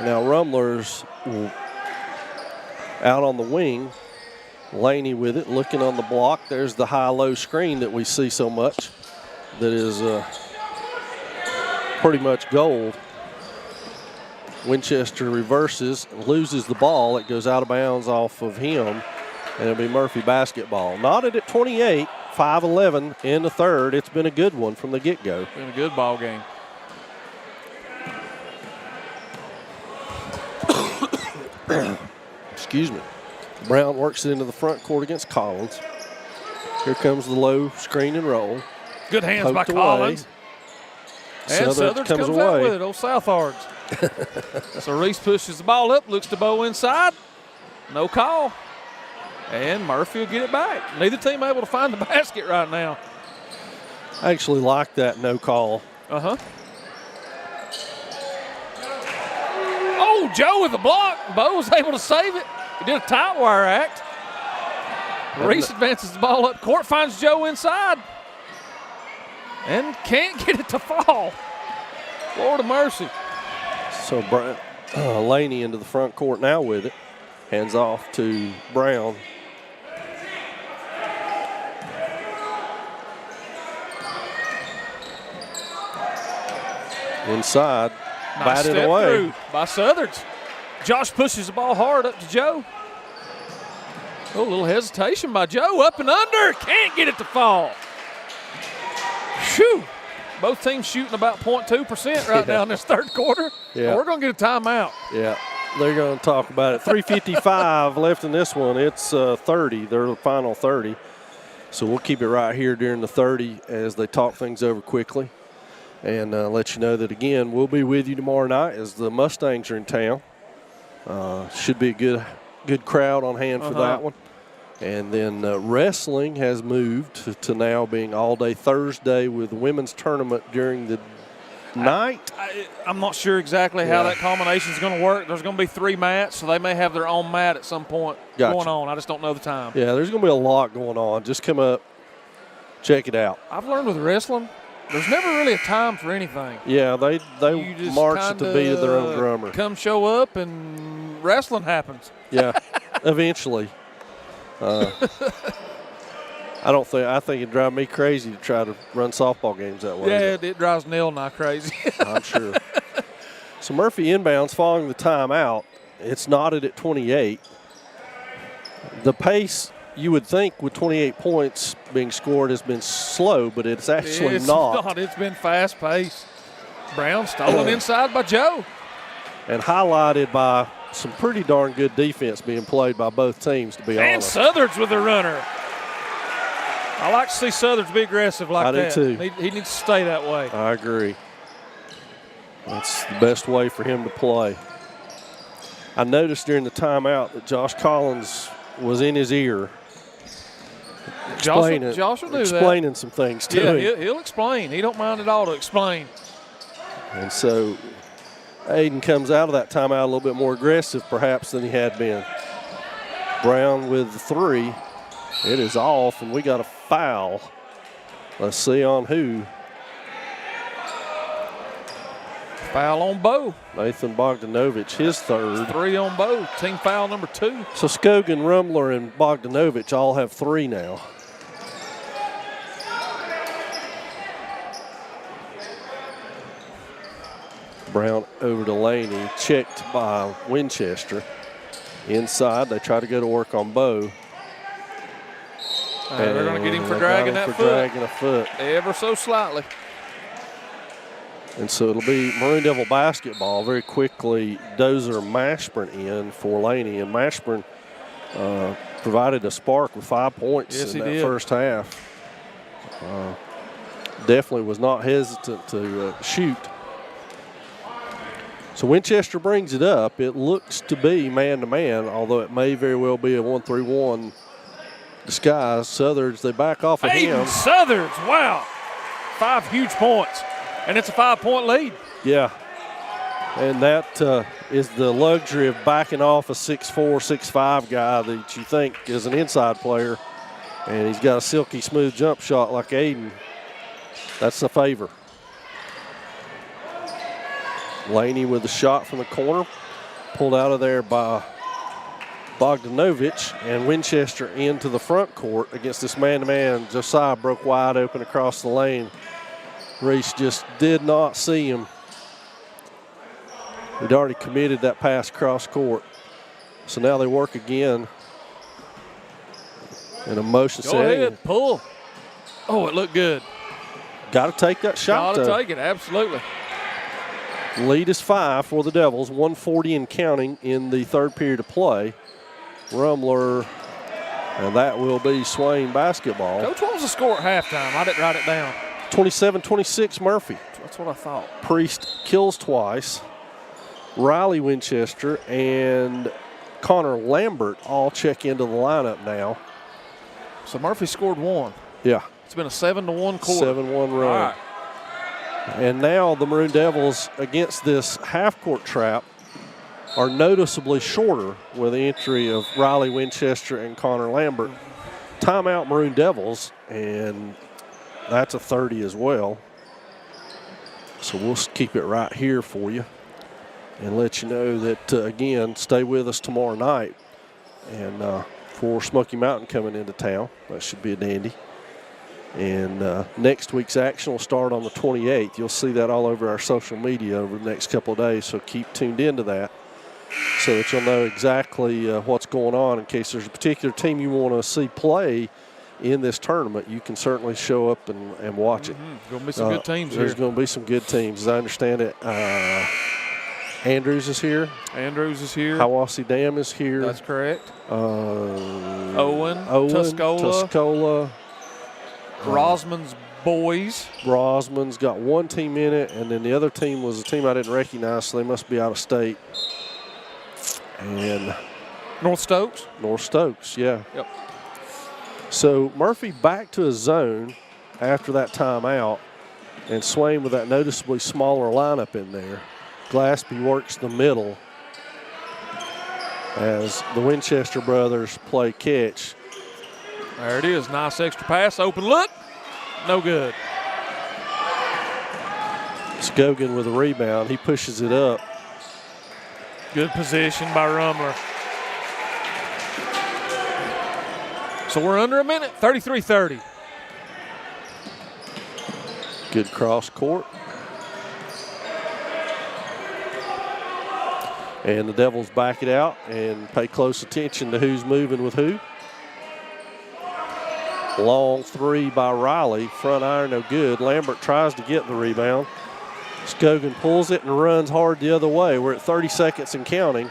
Now Rumler's out on the wing. Laney with it, looking on the block. There's the high-low screen that we see so much that is pretty much gold. Winchester reverses and loses the ball. It goes out of bounds off of him, and it'll be Murphy basketball. Knotted at 28, 5-11 in the third. It's been a good one from the get-go. Been a good ball game. Excuse me. Brown works it into the front court against Collins. Here comes the low screen and roll. Good hands by Collins. And Southern comes out with it, old Southards. So Reese pushes the ball up, looks to Bo inside. No call. And Murphy will get it back. Neither team able to find the basket right now. I actually like that no call. Uh-huh. Oh, Joe with the block. Bo was able to save it. He did a tight wire act. Reese advances the ball up court, finds Joe inside, and can't get it to fall. Lord of mercy. So Laney into the front court now with it. Hands off to Brown. Inside, Nice batted step away. through by Southards. Josh pushes the ball hard up to Joe. Oh, a little hesitation by Joe. Up and under. Can't get it to fall. Phew. Both teams shooting about 0.2% right now in this third quarter. Yeah. We're going to get a timeout. Yeah, they're going to talk about it. 3:55 left in this one. It's 30, their final 30. So we'll keep it right here during the 30 as they talk things over quickly. And let you know that, again, we'll be with you tomorrow night as the Mustangs are in town. Should be a good crowd on hand for that one. And then wrestling has moved to now being all-day Thursday with the women's tournament during the night. I'm not sure exactly how that combination is going to work. There's going to be 3 mats, so they may have their own mat at some point going on. I just don't know the time. Yeah, there's going to be a lot going on. Just come up, check it out. I've learned with wrestling, there's never really a time for anything. Yeah, they march at the beat of their own drummer. Come show up and wrestling happens. Yeah, eventually. I think it'd drive me crazy to try to run softball games that way. Yeah, it drives Neil and I crazy. I'm sure. So Murphy inbounds following the timeout. It's knotted at 28. The pace, you would think, with 28 points being scored has been slow, but it's actually not. It's been fast-paced. Brown stolen inside by Joe. And highlighted by some pretty darn good defense being played by both teams, to be honest. And Southards with a runner. I like to see Southards be aggressive like that. I do too. He needs to stay that way. I agree. That's the best way for him to play. I noticed during the timeout that Josh Collins was in his ear Josh will do explaining some things to him. Yeah, he'll explain. He don't mind at all to explain. And so Aiden comes out of that timeout a little bit more aggressive perhaps than he had been. Brown with the 3. It is off, and we got a foul. Let's see on who. Foul on Bo. Nathan Bogdanovich, his 3rd. 3 on Bo. Team foul number 2. So Scogan, Rumler, and Bogdanovich all have 3 now. Brown over to Laney, checked by Winchester. Inside, they try to go to work on Bo. They're going to get him for dragging that foot. Dragging a foot. Ever so slightly. And so it'll be Maroon Devil basketball. Very quickly, Dozer Mashburn in for Laney. And Mashburn provided a spark with 5 points in that first half. Definitely was not hesitant to shoot. So Winchester brings it up. It looks to be man-to-man, although it may very well be a 1-3-1 disguise. Southards, they back off of him. Southards, wow. 5 huge points, and it's a 5-point lead. Yeah, and that is the luxury of backing off a 6'4", 6'5" guy that you think is an inside player, and he's got a silky smooth jump shot like Aiden. That's a favor. Laney with the shot from the corner, pulled out of there by Bogdanovich, and Winchester into the front court against this man-to-man. Josiah broke wide open across the lane. Reese just did not see him. He'd already committed that pass cross court. So now they work again in a motion setting. Go ahead, pull. Oh, it looked good. Got to take that shot, Got to take it, absolutely. Lead is 5 for the Devils, 1:40 and counting in the third period of play. Rumler, and that will be Swain basketball. Coach, what was the score at halftime? I didn't write it down. 27-26 Murphy. That's what I thought. Priest kills twice. Riley Winchester and Connor Lambert all check into the lineup now. So Murphy scored 1. Yeah. It's been a 7-1 quarter. 7-1 run. All right. And now the Maroon Devils, against this half-court trap, are noticeably shorter with the entry of Riley Winchester and Connor Lambert. timeout Maroon Devils, and that's a 30 as well. So we'll keep it right here for you and let you know that, again, stay with us tomorrow night. And for Smoky Mountain coming into town, that should be a dandy. And next week's action will start on the 28th. You'll see that all over our social media over the next couple of days, so keep tuned into that so that you'll know exactly what's going on. In case there's a particular team you want to see play in this tournament, you can certainly show up and watch it. Going to be some good teams There's here. going to be some good teams. As I understand it, Andrews is here. Andrews is here. Hiwassee Dam is here. That's correct. Owen, Tuscola. Rosman's boys. Rosman's got one team in it, and then the other team was a team I didn't recognize, so they must be out of state. And North Stokes. North Stokes, yeah. Yep. So Murphy back to his zone after that timeout, and Swain with that noticeably smaller lineup in there. Glaspie works the middle as the Winchester brothers play catch. There it is. Nice extra pass. Open look. No good. Scogan with a rebound. He pushes it up. Good position by Rumler. So we're under a minute. 33-30. Good cross court. And the Devils back it out and pay close attention to who's moving with who. Long three by Riley. Front iron, no good. Lambert tries to get the rebound. Scogan pulls it and runs hard the other way. We're at 30 seconds and counting.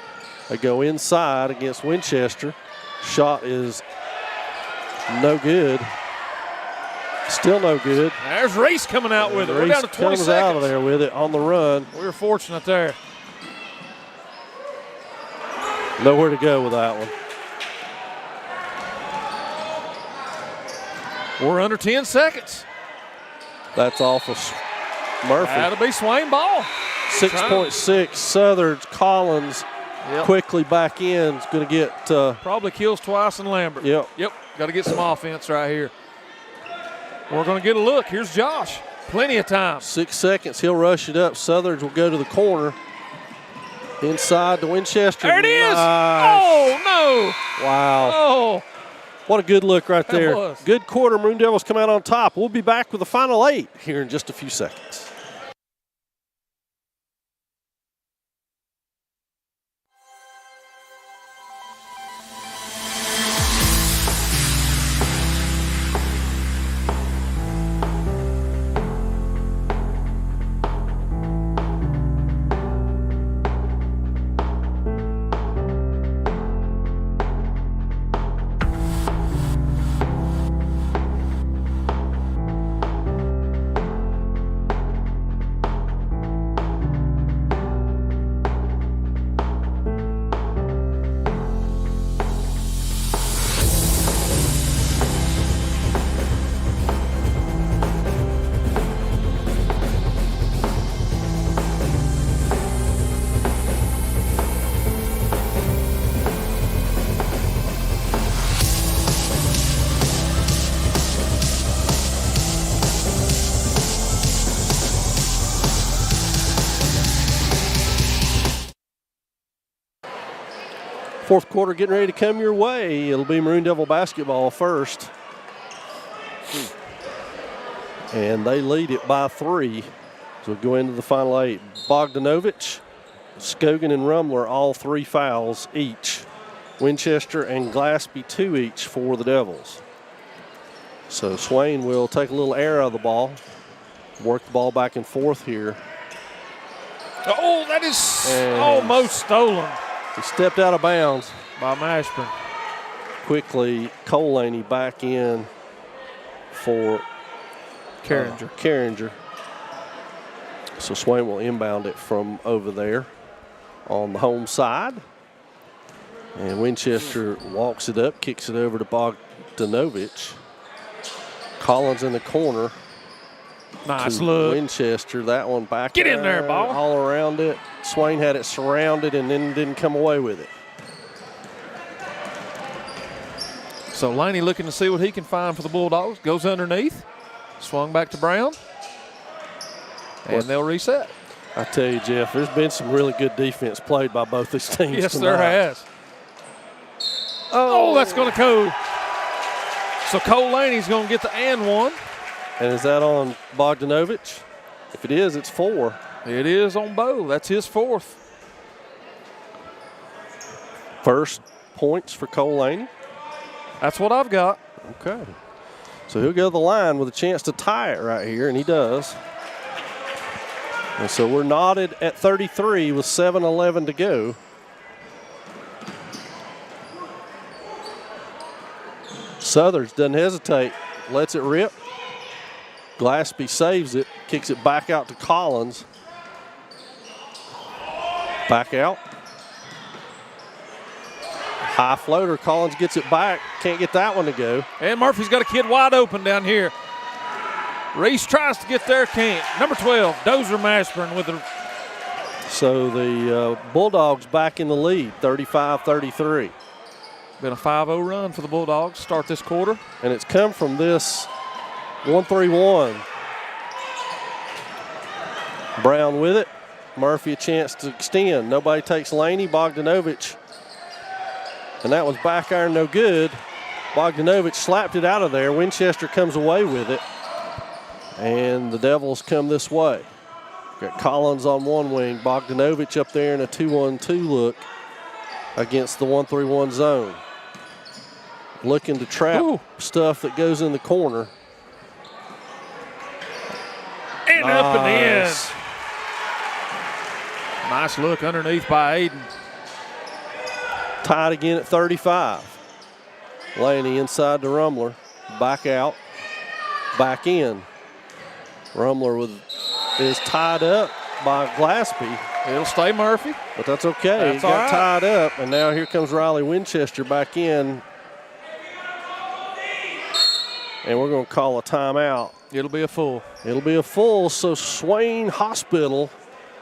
They go inside against Winchester. Shot is no good. Still no good. There's Reese coming out with it. We're down to 20 comes seconds. out of there with it on the run. We were fortunate there. Nowhere to go with that one. We're under 10 seconds. That's off of Murphy. That'll be Swain ball. 6.6. Southard's Collins quickly back in. Is going to get. Probably kills twice in Lambert. Yep. Got to get some offense right here. We're going to get a look. Here's Josh. Plenty of time. 6 seconds. He'll rush it up. Southard's will go to the corner. Inside to Winchester. There it is. Nice. Oh, no. Wow. Oh. What a good look right there. was. Good quarter. Maroon Devils come out on top. We'll be back with the final 8 here in just a few seconds. Fourth quarter getting ready to come your way. It'll be Maroon Devil basketball first. And they lead it by 3. So we go into the final 8. Bogdanovich, Scogan, and Rumler, all 3 fouls each. Winchester and Glaspie 2 each for the Devils. So Swain will take a little air out of the ball, work the ball back and forth here. Oh, that is almost stolen. He stepped out of bounds by Mashburn. Quickly, Cole Laney back in for Carringer. So Swain will inbound it from over there on the home side. And Winchester walks it up, kicks it over to Bogdanovich. Collins in the corner. Nice look. Winchester, that one back. Get in there, ball. All around it. Swain had it surrounded and then didn't come away with it. So Laney looking to see what he can find for the Bulldogs. Goes underneath. Swung back to Brown. And they'll reset. I tell you, Jeff, there's been some really good defense played by both these teams Yes, tonight. there has. Oh, that's going to go. So Cole Laney's going to get the and one. And is that on Bogdanovich? If it is, it's 4. It is on Bo. That's his 4th. First points for Cole Laney. That's what I've got. Okay. So he'll go to the line with a chance to tie it right here, and he does. And so we're knotted at 33 with 7:11 to go. Southers doesn't hesitate, lets it rip. Glaspie saves it, kicks it back out to Collins. Back out. High floater, Collins gets it back, can't get that one to go. And Murphy's got a kid wide open down here. Reese tries to get there, can't. Number 12, Dozer Mashburn with the. So the Bulldogs back in the lead, 35-33. Been a 5-0 run for the Bulldogs start this quarter. And it's come from this 1-3-1. Brown with it. Murphy a chance to extend. Nobody takes Laney. Bogdanovich. And that was back iron, no good. Bogdanovich slapped it out of there. Winchester comes away with it. And the Devils come this way. Got Collins on one wing. Bogdanovich up there in a 2-1-2 look against the 1-3-1 zone. Looking to trap stuff that goes in the corner. And up and in. Nice look underneath by Aiden. Tied again at 35. Laney inside to Rumler. Back out. Back in. Rumler is tied up by Glaspie. It'll stay Murphy. But that's okay. That's he got all right. tied up, and now here comes Riley Winchester back in. And we're going to call a timeout. It'll be a full. It'll be a full, so Swain Hospital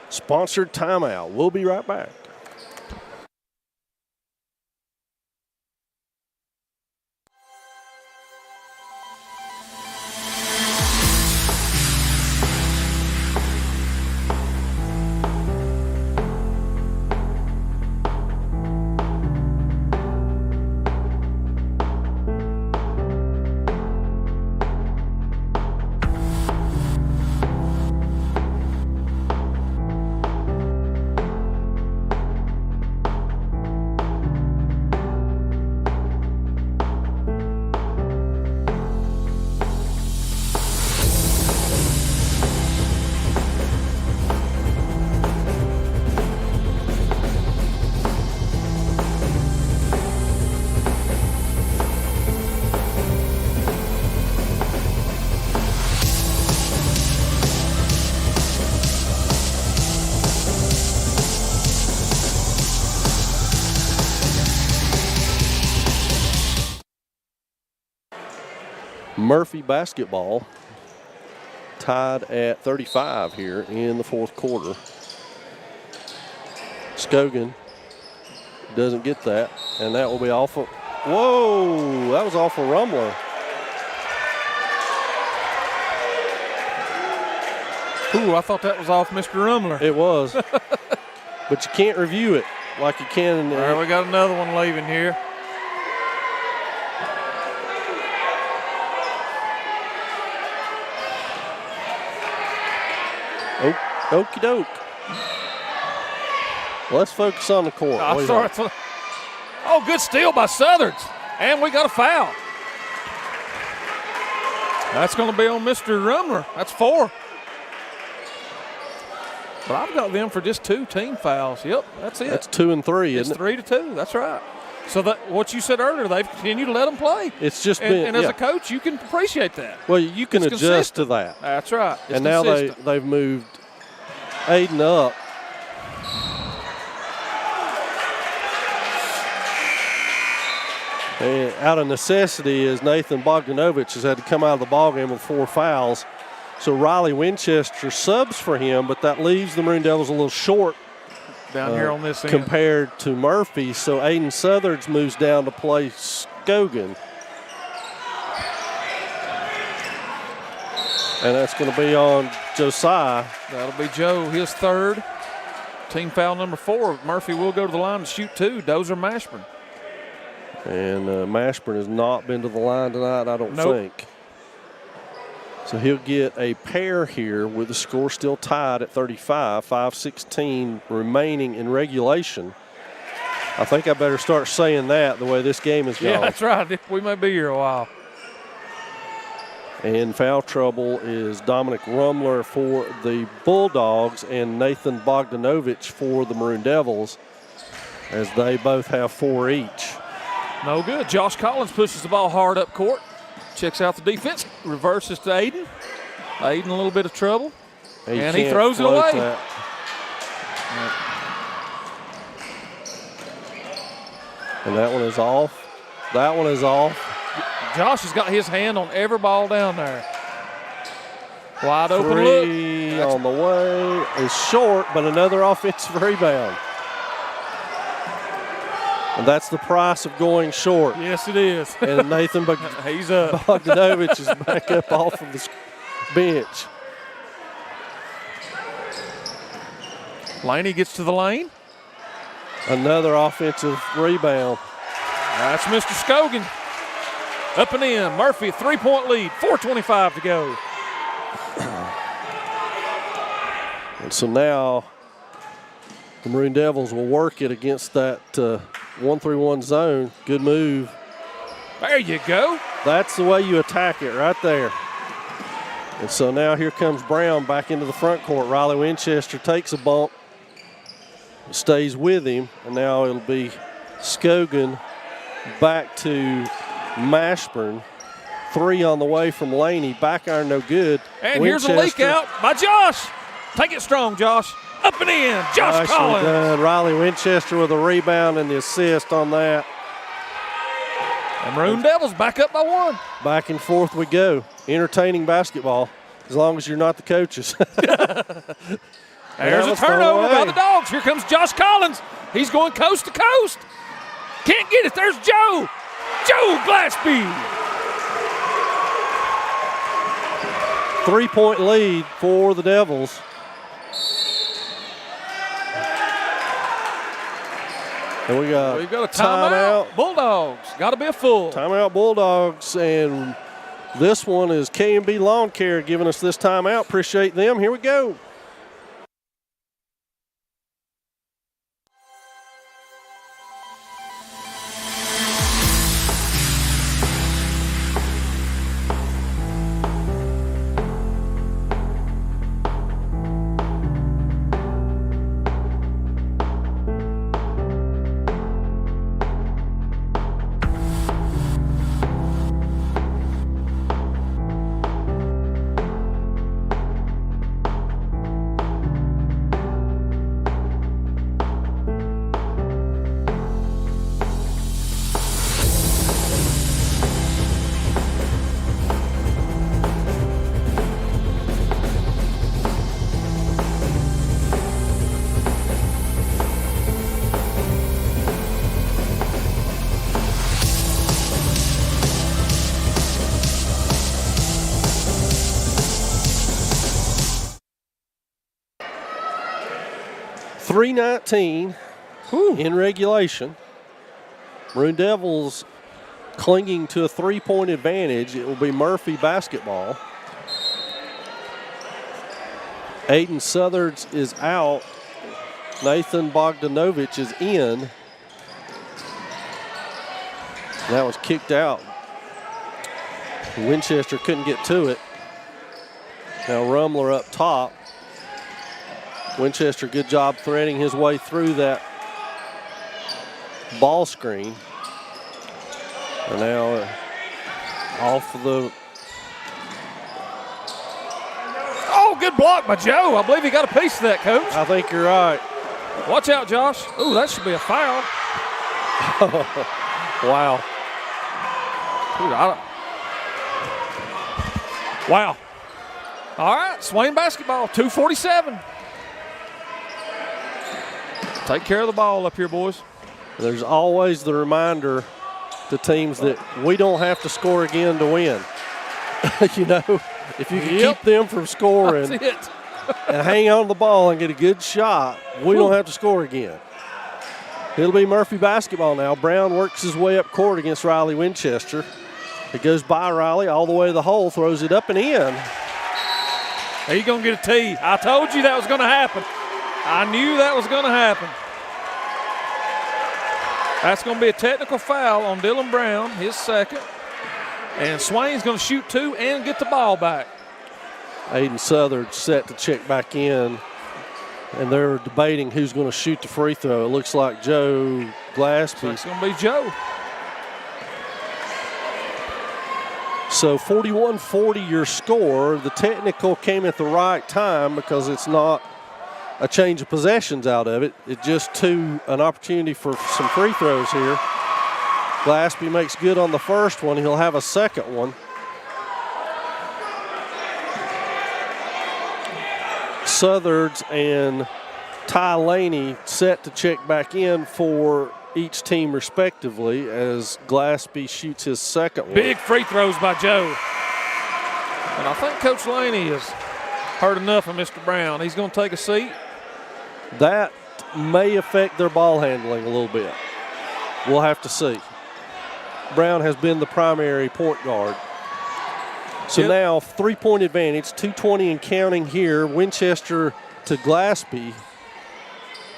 sponsored timeout. We'll be right back. Murphy basketball tied at 35 here in the fourth quarter. Scogan doesn't get that, and that will be off of, whoa, that was off of Rumler. Ooh, I thought that was off Mr. Rumler. It was, but you can't review it like you can. All right, we got another one leaving here. Okie doke. Let's focus on the court. I'm sorry. Oh, good steal by Southerns. And we got a foul. That's going to be on Mr. Rumler. That's 4. But I've got them for just 2 team fouls. Yep, that's it. That's 2 and 3, isn't it? It's 3-2. That's right. So that what you said earlier, they've continued to let them play. It's just been, and as a coach, you can appreciate that. Well, you can It's adjust consistent. to that. That's right. It's and now consistent. they've moved Aiden up. And out of necessity, as Nathan Bogdanovich has had to come out of the ballgame with 4 fouls. So Riley Winchester subs for him, but that leaves the Maroon Devils a little short down here on this end. compared to Murphy. So Aiden Southerns moves down to play Scogan. And that's going to be on Josiah. That'll be Joe, his third. Team foul number 4. Murphy will go to the line to shoot 2. Dozer Mashburn. And Mashburn has not been to the line tonight, I don't think. So he'll get a pair here with the score still tied at 35, 5:16 remaining in regulation. I think I better start saying that the way this game is going. Yeah, that's right. We may be here a while. And foul trouble is Dominic Rumler for the Bulldogs and Nathan Bogdanovich for the Maroon Devils, as they both have 4 each. No good. Josh Collins pushes the ball hard up court. Checks out the defense. Reverses to Aiden. Aiden a little bit of trouble. And he throws it away. And that one is off. That one is off. Josh has got his hand on every ball down there. Wide open Three look. on the way is short, but another offensive rebound. And that's the price of going short. Yes, it is. And Nathan He's up. Bogdanovich is back up off of the bench. Laney gets to the lane. Another offensive rebound. That's Mr. Scogan. Up and in. Murphy, 3-point lead. 4:25 to go. And so now the Maroon Devils will work it against that 1-3-1 zone. Good move. There you go. That's the way you attack it right there. And so now here comes Brown back into the front court. Riley Winchester takes a bump, stays with him, and now it'll be Scogan back to Mashburn. 3 on the way from Laney. Back iron no good. And Winchester. here's a leak out by Josh. Take it strong, Josh. Up and in. Josh Nicely Collins. done. Riley Winchester with a rebound and the assist on that. And Maroon Devils back up by 1. Back and forth we go. Entertaining basketball, as long as you're not the coaches. There's a turnover by the Dogs. Here comes Josh Collins. He's going coast to coast. Can't get it. There's Joe. Joe Glassby. 3-point lead for the Devils. And We've got a timeout. Bulldogs. Got to be a full. Timeout Bulldogs. And this one is K&B Lawn Care giving us this timeout. Appreciate them. Here we go. .319 in regulation. Maroon Devils clinging to a 3-point advantage. It will be Murphy basketball. Aiden Southards is out. Nathan Bogdanovich is in. That was kicked out. Winchester couldn't get to it. Now Rumler up top. Winchester, good job threading his way through that ball screen. And now off of the... Oh, good block by Joe. I believe he got a piece of that, Coach. I think you're right. Watch out, Josh. Ooh, that should be a foul. Wow. Dude, wow. All right, Swain basketball, 2:47. Take care of the ball up here, boys. There's always the reminder to teams that we don't have to score again to win. You know, If you can keep them from scoring That's it. and hang on to the ball and get a good shot, we don't have to score again. It'll be Murphy basketball now. Brown works his way up court against Riley Winchester. It goes by Riley all the way to the hole, throws it up and in. He's going to get a tee. I told you that was going to happen. I knew that was going to happen. That's going to be a technical foul on Dylan Brown, his second. And Swain's going to shoot 2 and get the ball back. Aiden Southard set to check back in, and they're debating who's going to shoot the free throw. It looks like Joe Glaspie. So it's going to be Joe. So 41-40 your score. The technical came at the right time because it's not a change of possessions out of it. It's just an opportunity for some free throws here. Glaspie makes good on the first one. He'll have a second one. Southards and Ty Laney set to check back in for each team respectively as Glaspie shoots his second one. Big free throws by Joe. And I think Coach Laney has heard enough of Mr. Brown. He's going to take a seat. That may affect their ball handling a little bit. We'll have to see. Brown has been the primary point guard. So now 3-point advantage, 2:20 and counting here. Winchester to Glaspie,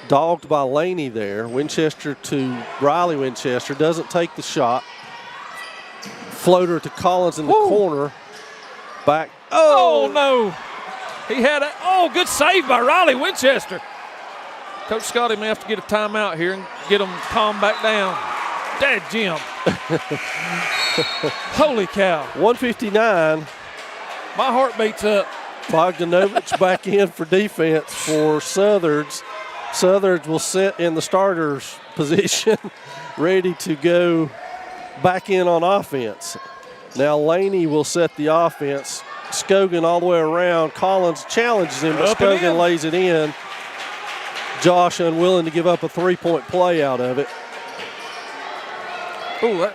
dogged by Laney there. Winchester to Riley Winchester, doesn't take the shot. Floater to Collins in the corner. Back. Oh, no. He had good save by Riley Winchester. Coach Scotty may have to get a timeout here and get them calmed back down. Dad Jim. Holy cow. 159. My heart beats up. Bogdanovich back in for defense for Southards. Southards will sit in the starter's position, ready to go back in on offense. Now Laney will set the offense. Scogan all the way around. Collins challenges him, but Scogan lays it in. Josh unwilling to give up a 3-point play out of it. Oh, that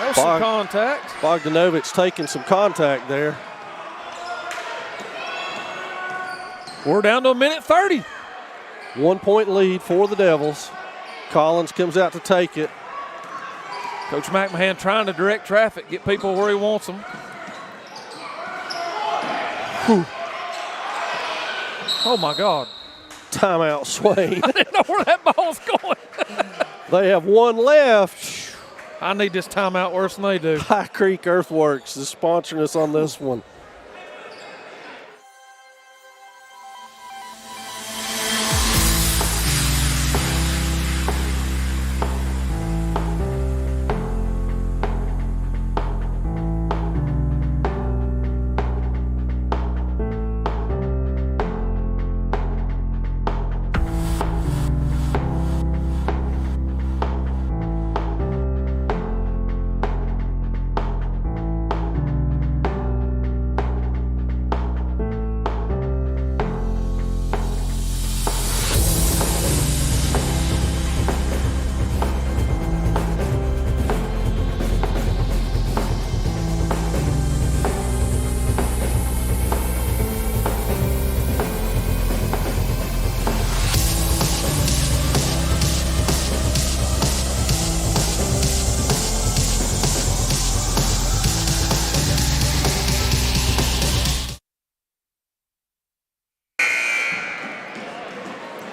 was some contact. Bogdanovich taking some contact there. We're down to a minute 30. 1-point lead for the Devils. Collins comes out to take it. Coach McMahon trying to direct traffic, get people where he wants them. Whew. Oh, my God. Timeout, Swain. I didn't know where that ball's going. They have one left. I need this timeout worse than they do. High Creek Earthworks is sponsoring us on this one.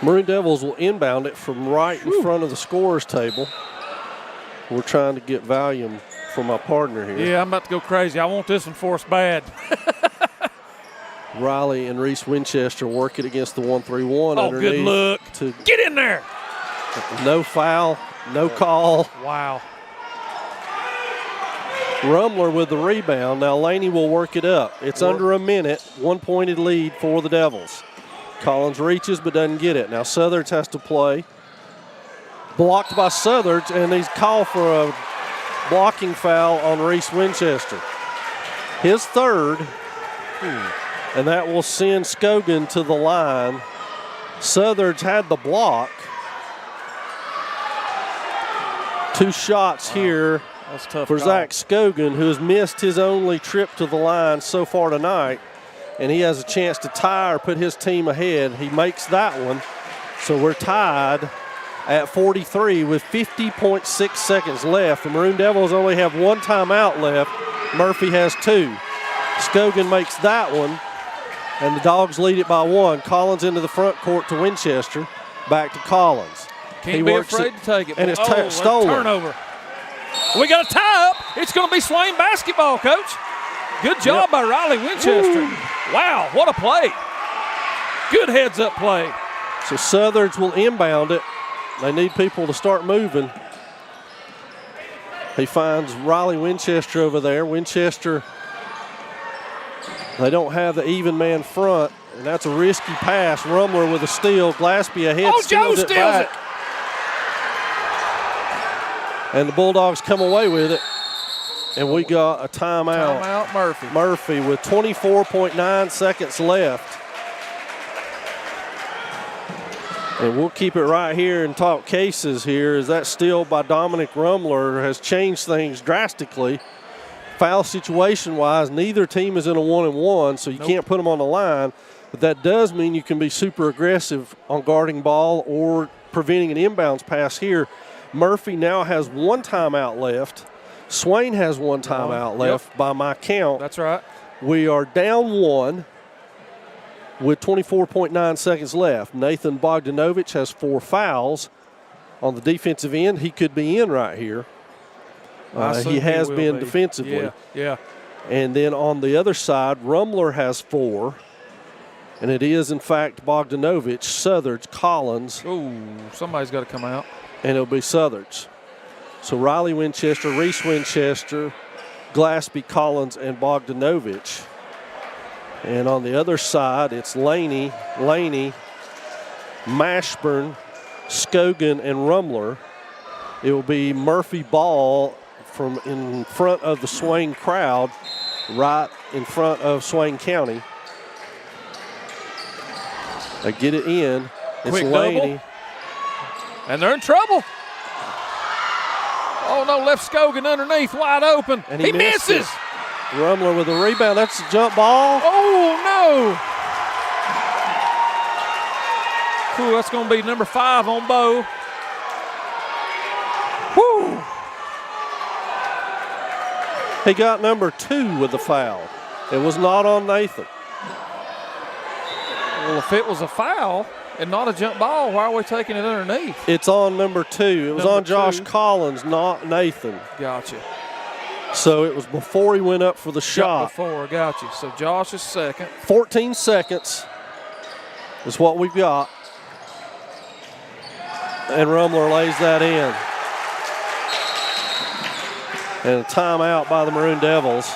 Maroon Devils will inbound it from right in front of the scorer's table. We're trying to get volume from my partner here. Yeah, I'm about to go crazy. I want this one for us bad. Riley and Reese Winchester work it against the 1-3-1 underneath. Oh, good look. Get in there. No foul, no call. Wow. Rumler with the rebound. Now Laney will work it up. It's under a minute, 1-point lead for the Devils. Collins reaches but doesn't get it. Now Southards has to play. Blocked by Southards, and he's called for a blocking foul on Reese Winchester. His third, and that will send Scogan to the line. Southards had the block. 2 shots here That's a tough for call. Zach Scogan, who has missed his only trip to the line so far tonight, and he has a chance to tie or put his team ahead. He makes that one, so we're tied at 43 with 50.6 seconds left. The Maroon Devils only have one timeout left. Murphy has two. Scogan makes that one, and the Dogs lead it by one. Collins into the front court to Winchester. Back to Collins. Can't be afraid to take it. And it's stolen. stolen. Turnover. We got a tie up. It's going to be Swain basketball, Coach. Good job by Riley Winchester. Woo. Wow, what a play. Good heads-up play. So Southard's will inbound it. They need people to start moving. He finds Riley Winchester over there. Winchester, they don't have the even man front, and that's a risky pass. Rumler with a steal. Glaspie ahead, Joe steals it steals back. it. And the Bulldogs come away with it. And we got a timeout. Timeout Murphy. Murphy with 24.9 seconds left. And we'll keep it right here and talk cases here, as that steal by Dominic Rumler has changed things drastically. Foul situation-wise, neither team is in a 1-and-1, so you can't put them on the line. But that does mean you can be super aggressive on guarding ball or preventing an inbounds pass here. Murphy now has one timeout left. Swain has one timeout left by my count. That's right. We are down one with 24.9 seconds left. Nathan Bogdanovich has 4 fouls on the defensive end. He could be in right here. He has been defensively. Yeah. And then on the other side, Rumler has 4. And it is, in fact, Bogdanovich, Southard's, Collins. Ooh, somebody's got to come out. And it'll be Southard's. So Riley Winchester, Reese Winchester, Glaspie, Collins, and Bogdanovich. And on the other side, it's Laney, Mashburn, Scogan, and Rumler. It will be Murphy Ball from in front of the Swain crowd, right in front of Swain County. They get it in. It's Quick Laney. double. And they're in trouble. Oh, no, left Scogan underneath, wide open. And he misses. Rumler with a rebound. That's a jump ball. Oh, no. Ooh, that's going to be number 5 on Bo. Woo! He got number 2 with the foul. It was not on Nathan. Well, if it was a foul and not a jump ball, why are we taking it underneath? It's on number 2. It was on Josh Collins, not Nathan. Gotcha. So it was before he went up for the shot. Before, gotcha. So Josh is second. 14 seconds is what we've got. And Rumler lays that in. And a timeout by the Maroon Devils.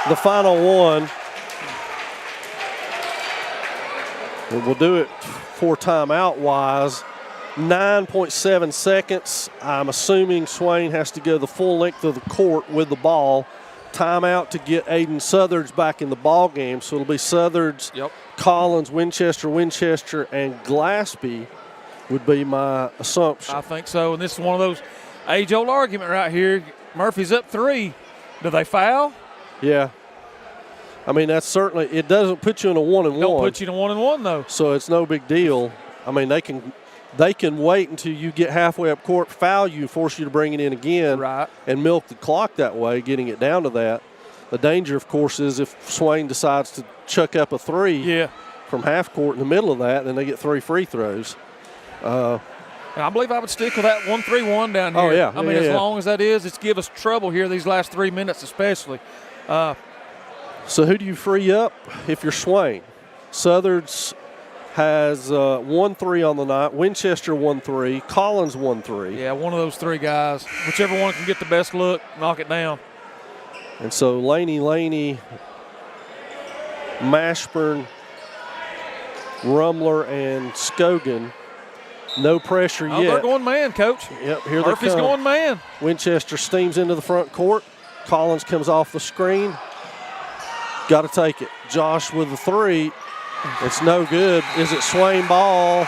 The final one. And we'll do it for timeout-wise. 9.7 seconds. I'm assuming Swain has to go the full length of the court with the ball. Timeout to get Aiden Southard's back in the ball game. So it'll be Southard's, Collins, Winchester, and Glaspie would be my assumption. I think so. And this is one of those age-old argument right here. Murphy's up 3. Do they foul? Yeah. I mean, that's certainly, it doesn't put you in a 1-and-1. Don't put you in a 1-and-1 though. So it's no big deal. I mean, they can wait until you get halfway up court, foul you, force you to bring it in again, and milk the clock that way, getting it down to that. The danger, of course, is if Swain decides to chuck up a 3 from half court in the middle of that, then they get 3 free throws. And I believe I would stick with that 1-3-1 down here. Oh, yeah. I mean, as long as that is, it's give us trouble here these last 3 minutes especially. So who do you free up if you're Swain? Southard's has 1-3 on the night. Winchester 1-3. Collins 1-3. Yeah, one of those 3 guys. Whichever one can get the best look, knock it down. And so Laney, Mashburn, Rumler, and Scogan. No pressure yet. They're going man, Coach. Yep, here Murphy's they come. going man. Winchester steams into the front court. Collins comes off the screen. Got to take it. Josh with the 3. It's no good. Is it Swain ball?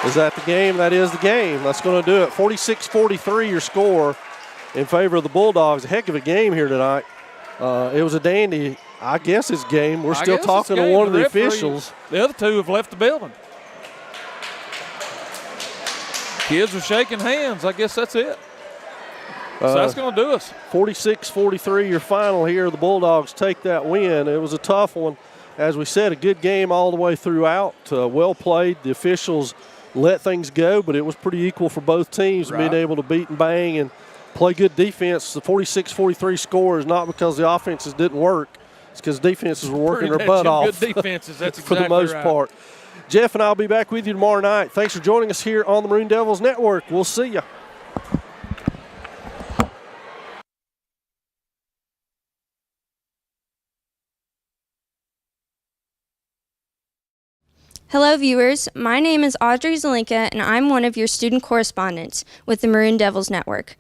Is that the game? That is the game. That's going to do it. 46-43 your score in favor of the Bulldogs. A heck of a game here tonight. It was a dandy, I guess, it's game. We're still talking to one of the officials. The other two have left the building. Kids are shaking hands. I guess that's it. So that's going to do us. 46-43 your final here. The Bulldogs take that win. It was a tough one. As we said, a good game all the way throughout. Well played. The officials let things go, but it was pretty equal for both teams, being able to beat and bang and play good defense. The 46-43 score is not because the offenses didn't work. It's because defenses were working their butt off. Good defenses, that's for exactly the most part. Jeff and I will be back with you tomorrow night. Thanks for joining us here on the Maroon Devils Network. We'll see you. Hello, viewers. My name is Audrey Zelinka, and I'm one of your student correspondents with the Maroon Devils Network.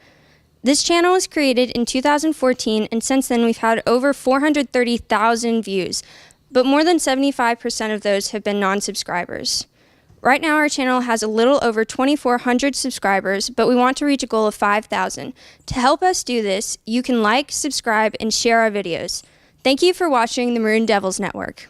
This channel was created in 2014, and since then we've had over 430,000 views, but more than 75% of those have been non-subscribers. Right now our channel has a little over 2,400 subscribers, but we want to reach a goal of 5,000. To help us do this, you can like, subscribe, and share our videos. Thank you for watching the Maroon Devils Network.